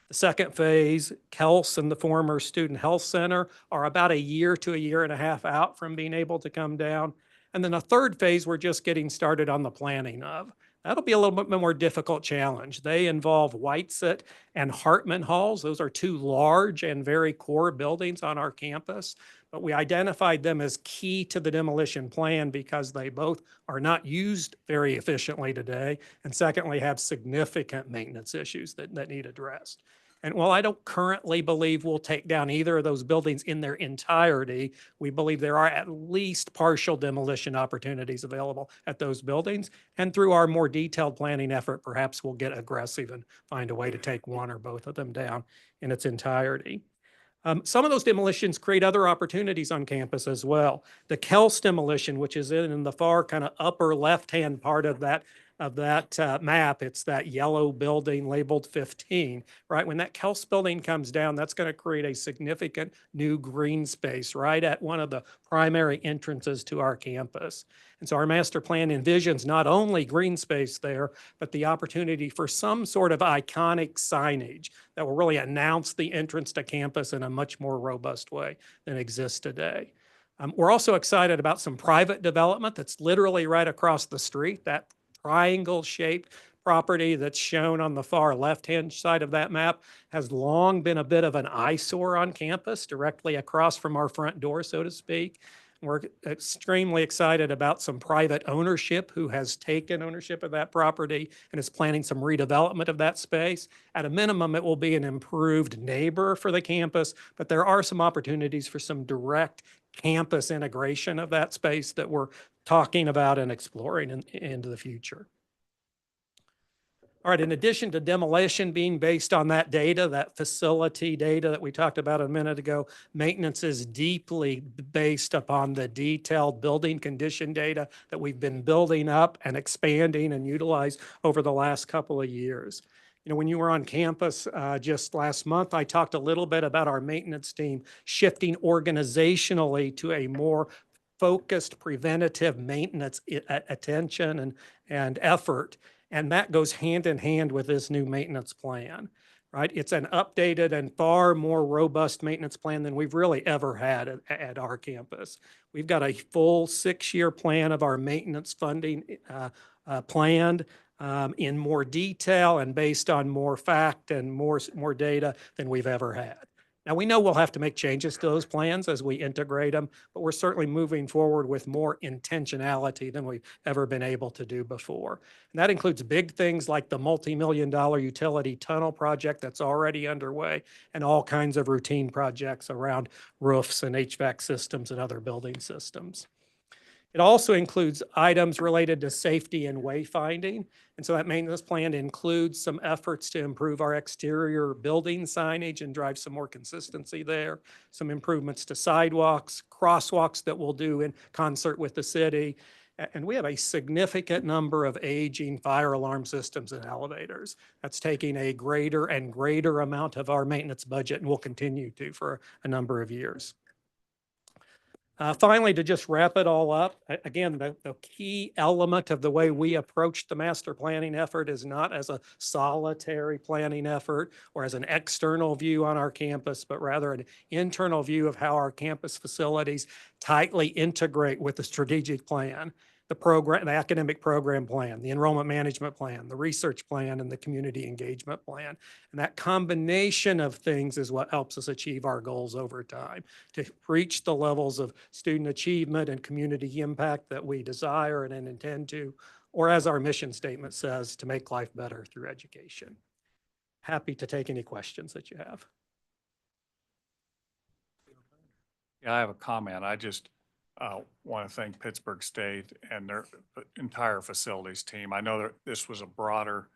The second phase, Kels and the former Student Health Center, are about a year to a year and a half out from being able to come down. And then a third phase, we're just getting started on the planning of. That'll be a little bit more difficult challenge. They involve Whitesett and Hartman Halls. Those are 2 large and very core buildings on our campus, but we identified them as key to the demolition plan because they both are not used very efficiently today, and secondly, have significant maintenance issues that need addressed. And while I don't currently believe we'll take down either of those buildings in their entirety, we believe there are at least partial demolition opportunities available at those buildings. And through our more detailed planning effort, perhaps we'll get aggressive and find a way to take one or both of them down in its entirety. Some of those demolitions create other opportunities on campus as well. The Kels demolition, which is in the far kind of upper left-hand part of that map, it's that yellow building labeled 15, right? When that Kels building comes down, that's going to create a significant new green space right at one of the primary entrances to our campus. And so our master plan envisions not only green space there, but the opportunity for some sort of iconic signage that will really announce the entrance to campus in a much more robust way than exists today. We're also excited about some private development that's literally right across the street. That triangle-shaped property that's shown on the far left-hand side of that map has long been a bit of an eyesore on campus, directly across from our front door, so to speak. We're extremely excited about some private ownership who has taken ownership of that property and is planning some redevelopment of that space. At a minimum, it will be an improved neighbor for the campus, but there are some opportunities for some direct campus integration of that space that we're talking about and exploring into the future. All right, in addition to demolition being based on that data, that facility data that we talked about a minute ago, maintenance is deeply based upon the detailed building condition data that we've been building up and expanding and utilized over the last couple of years. You know, when you were on campus just last month, I talked a little bit about our maintenance team shifting organizationally to a more focused preventative maintenance attention and effort. And that goes hand in hand with this new maintenance plan, right? It's an updated and far more robust maintenance plan than we've really ever had at our campus. We've got a full 6-year plan of our maintenance funding planned in more detail and based on more fact and more data than we've ever had. Now, we know we'll have to make changes to those plans as we integrate them, but we're certainly moving forward with more intentionality than we've ever been able to do before. And that includes big things like the multi-million-dollar utility tunnel project that's already underway and all kinds of routine projects around roofs and HVAC systems and other building systems. It also includes items related to safety and wayfinding. And so that maintenance plan includes some efforts to improve our exterior building signage and drive some more consistency there, some improvements to sidewalks, crosswalks that we'll do in concert with the city. And we have a significant number of aging fire alarm systems and elevators. That's taking a greater and greater amount of our maintenance budget and will continue to for a number of years. Finally, to just wrap it all up, again, the key element of the way we approach the master planning effort is not as a solitary planning effort or as an external view on our campus, but rather an internal view of how our campus facilities tightly integrate with the strategic plan, the academic program plan, the enrollment management plan, the research plan, and the community engagement plan. And that combination of things is what helps us achieve our goals over time, to reach the levels of student achievement and community impact that we desire and intend to, or as our mission statement says, to make life better through education. Happy to take any questions that you have. Yeah, I have a comment. I just want to thank Pittsburgh State and their entire facilities team. I know that this was a broader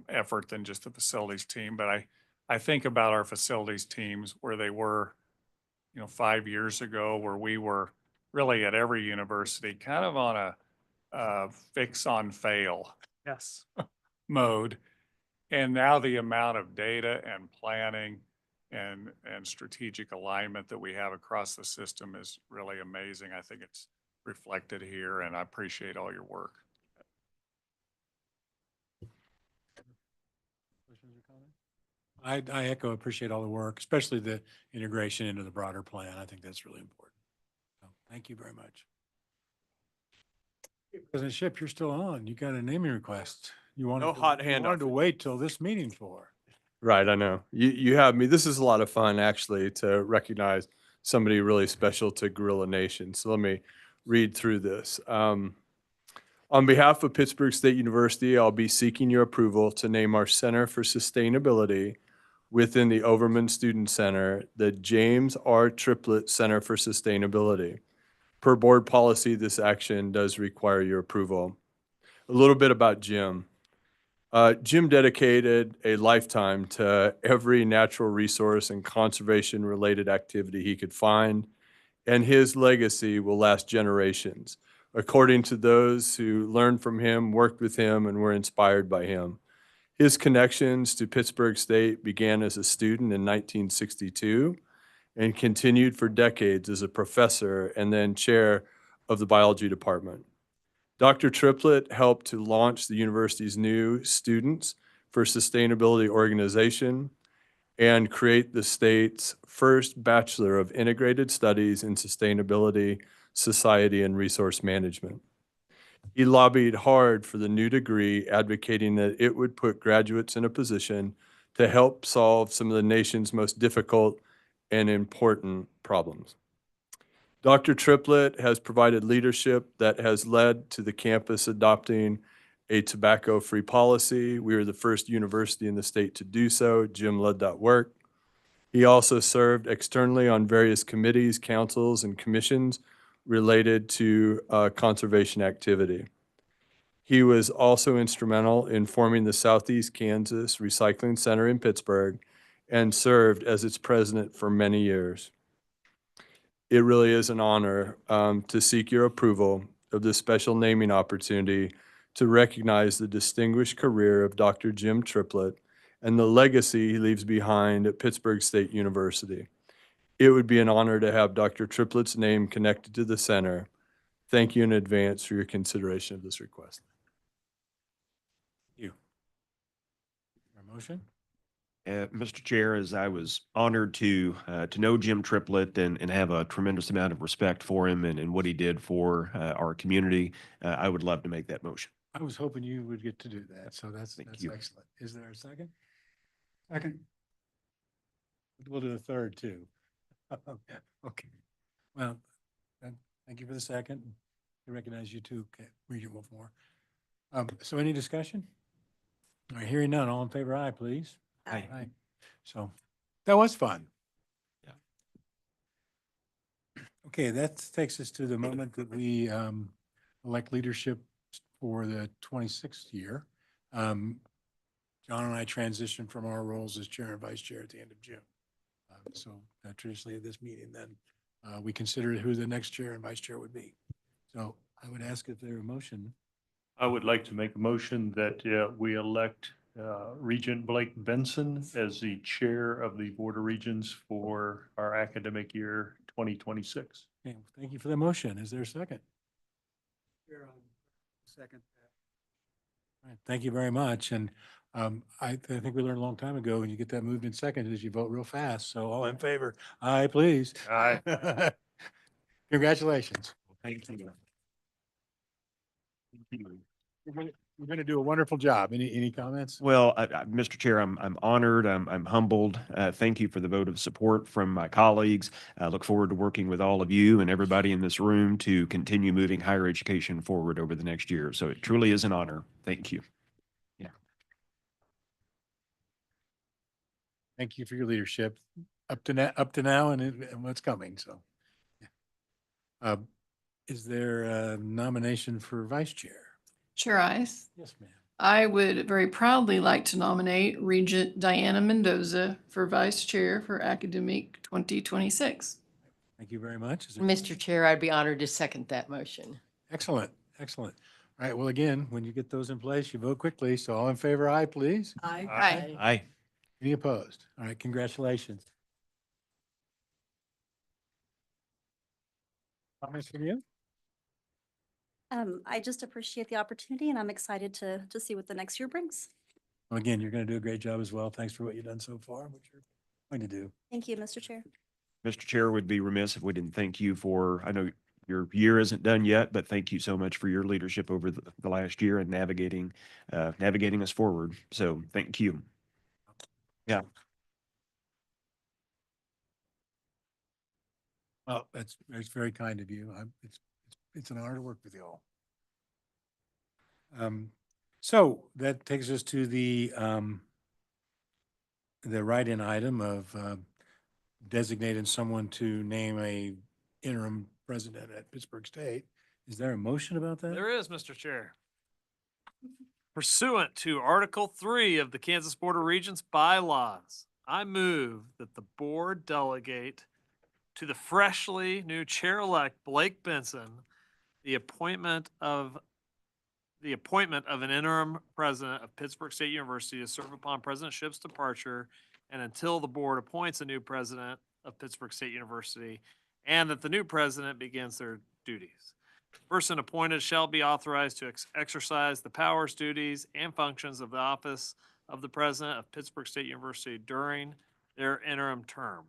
effort than just the facilities team, but I think about our facilities teams where they were, 5 years ago, where we were really at every university kind of on a fix on fail Yes. mode. And now the amount of data and planning and strategic alignment that we have across the system is really amazing. I think it's reflected here, and I appreciate all your work. I echo, appreciate all the work, especially the integration into the broader plan. I think that's really important. So thank you very much. President Shipp, you're still on. You got a naming request. You wanted No to- hot you hand wanted to off. wait till this meeting for. Right, I know. You have me. This is a lot of fun, actually, to recognize somebody really special to Gorilla Nation. So let me read through this. On behalf of Pittsburgh State University, I'll be seeking your approval to name our Center for Sustainability within the Overman Student Center the James R. Triplett Center for Sustainability. Per board policy, this action does require your approval. A little bit about Jim. Jim dedicated a lifetime to every natural resource and conservation-related activity he could find, and his legacy will last generations, according to those who learned from him, worked with him, and were inspired by him. His connections to Pittsburgh State began as a student in 1962 and continued for decades as a professor and then chair of the biology department. Dr. Triplett helped to launch the university's new Students for Sustainability organization and create the state's first Bachelor of Integrated Studies in Sustainability, Society, and Resource Management. He lobbied hard for the new degree, advocating that it would put graduates in a position to help solve some of the nation's most difficult and important problems. Dr. Triplett has provided leadership that has led to the campus adopting a tobacco-free policy. We were the first university in the state to do so. Jim led that work. He also served externally on various committees, councils, and commissions related to conservation activity. He was also instrumental in forming the Southeast Kansas Recycling Center in Pittsburgh and served as its president for many years. It really is an honor to seek your approval of this special naming opportunity to recognize the distinguished career of Dr. Jim Triplett and the legacy he leaves behind at Pittsburgh State University. It would be an honor to have Dr. Triplett's name connected to the center. Thank you in advance for your consideration of this request. Thank you. Our motion? Mr. Chair, as I was honored to know Jim Triplett and have a tremendous amount of respect for him and what he did for our community, I would love to make that motion. I was hoping you would get to do that, so that's you. excellent. Is there a second? Second. We'll do a third too. Okay. Well, thank you for the second. I recognize you too, Regent Wolfmore. So any discussion? All right, hearing none, all in favor, aye, please. Aye. Aye. So that was fun. Yeah. Okay, that takes us to the moment that we elect leadership for the 26th year. John and I transitioned from our roles as chair and vice chair at the end of June. So traditionally at this meeting, then we considered who the next chair and vice chair would be. So I would ask if there a motion. I would like to make a motion that we elect Regent Blake Benson as the chair of the Board of Regents for our academic year 2026. Okay, thank you for the motion. Is there a second? Second. All right, thank you very much. And I think we learned a long time ago when you get that moved in second is you vote real fast. So all in favor? Aye, please. Aye. Congratulations. Thank you. You're going to do a wonderful job. Any comments? Well, Mr. Chair, I'm honored. I'm humbled. Thank you for the vote of support from my colleagues. I look forward to working with all of you and everybody in this room to continue moving higher education forward over the next year. So it truly is an honor. Thank you. Yeah. Thank you for your leadership up to now and what's coming. So, yeah. Is there a nomination for vice chair? Chair Ice. Yes, ma'am. I would very proudly like to nominate Regent Diana Mendoza for vice chair for academic 2026. Thank you very much. Mr. Chair, I'd be honored to second that motion. Excellent, excellent. All right, well, again, when you get those in place, you vote quickly. So all in favor, aye, please. Aye. Aye. Aye. Any opposed? All right, congratulations. Comments from you? I just appreciate the opportunity and I'm excited to see what the next year brings. Well, again, you're going to do a great job as well. Thanks for what you've done so far, what you're going to do. Thank you, Mr. Chair. Mr. Chair, would be remiss if we didn't thank you for, I know your year isn't done yet, but thank you so much for your leadership over the last year and navigating us forward. So thank you. Yeah. Well, that's very kind of you. It's an honor to work with you all. So that takes us to the write-in item of designating someone to name a interim president at Pittsburgh State. Is there a motion about that? There is, Mr. Chair. Pursuant to Article 3 of the Kansas Board of Regents bylaws, I move that the board delegate to the freshly new chair-elect Blake Benson the appointment of an interim president of Pittsburgh State University to serve upon President Shipp's departure and until the board appoints a new president of Pittsburgh State University, and that the new president begins their duties. Person appointed shall be authorized to exercise the powers, duties, and functions of the office of the president of Pittsburgh State University during their interim term.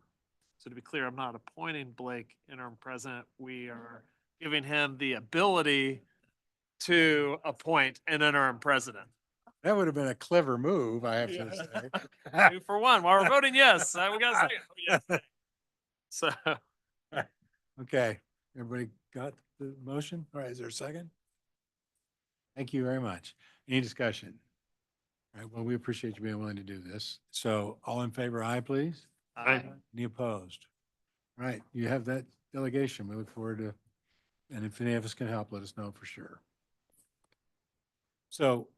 So to be clear, I'm not appointing Blake interim president. We are giving him the ability to appoint an interim president. That would have been a clever move, I have to say. 2 for 1. While we're voting yes, we got to yes. So Okay, everybody got the motion? All right, is there a second? Thank you very much. Any discussion? All right, well, we appreciate you being willing to do this. So all in favor, aye, please? Aye. Any opposed? All right, you have that delegation. We look forward to, and if any of us can help, let us know for sure. So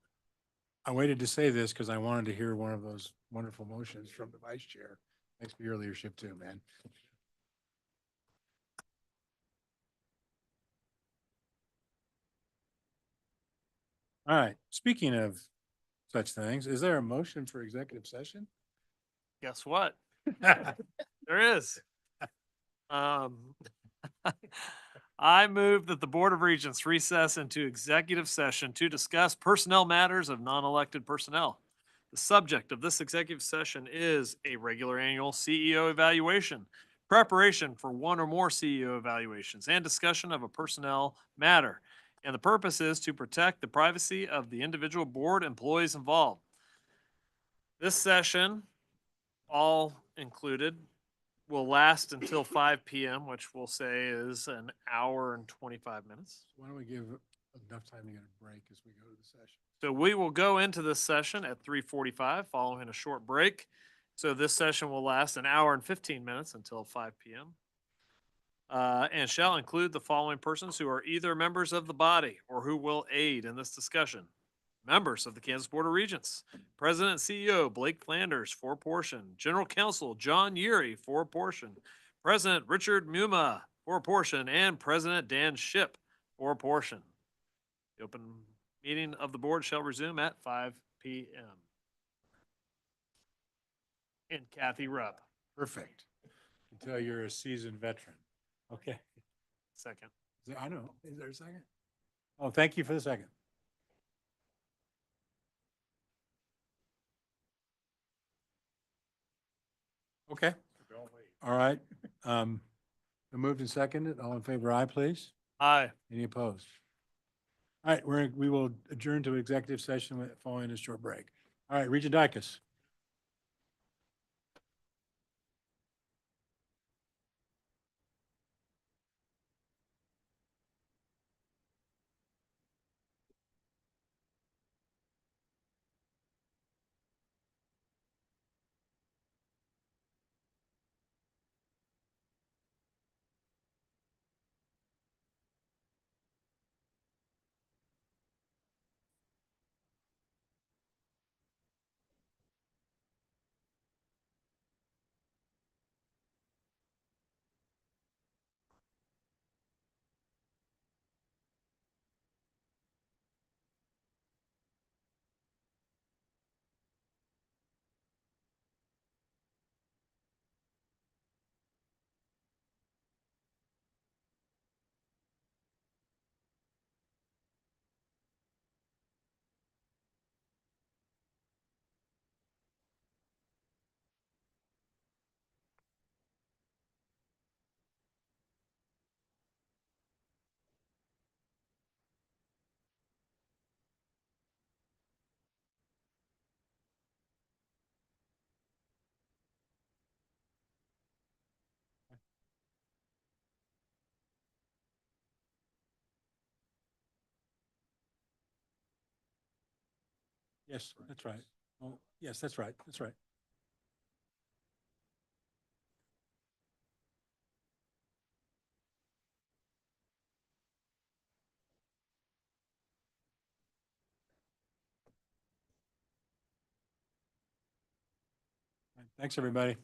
I waited to say this because I wanted to hear one of those wonderful motions from the vice chair. Thanks for your leadership too, man. All right, speaking of such things, is there a motion for executive session? guess what? There is. I move that the Board of Regents recess into executive session to discuss personnel matters of non-elected personnel. The subject of this executive session is a regular annual CEO evaluation, preparation for one or more CEO evaluations, and discussion of a personnel matter. And the purpose is to protect the privacy of the individual board employees involved. This session, all included, will last until 5 p.m., which we'll say is an hour and 25 minutes. Why don't we give enough time to get a break as we go to the session? So we will go into this session at 3:45 following a short break. So this session will last an hour and 15 minutes until 5 p.m. And shall include the following persons who are either members of the body or who will aid in this discussion. Members of the Kansas Board of Regents, President and CEO Blake Flanders, for portion. General Counsel John Yeary, for portion. President Richard Muma, for portion. And President Dan Ship, for portion. The open meeting of the board shall resume at 5 p.m. And Kathy Rupp. Perfect. I can tell you're a seasoned veteran. Okay. Second. I know. Is there a second? Oh, thank you for the second. Okay. All right. Been moved and seconded. All in favor, aye, please. Aye. Any opposed? All right, we will adjourn to executive session following a short break. All right, Regent Dicus. Yes, that's right. Oh, yes, that's right. That's right. Thanks, everybody.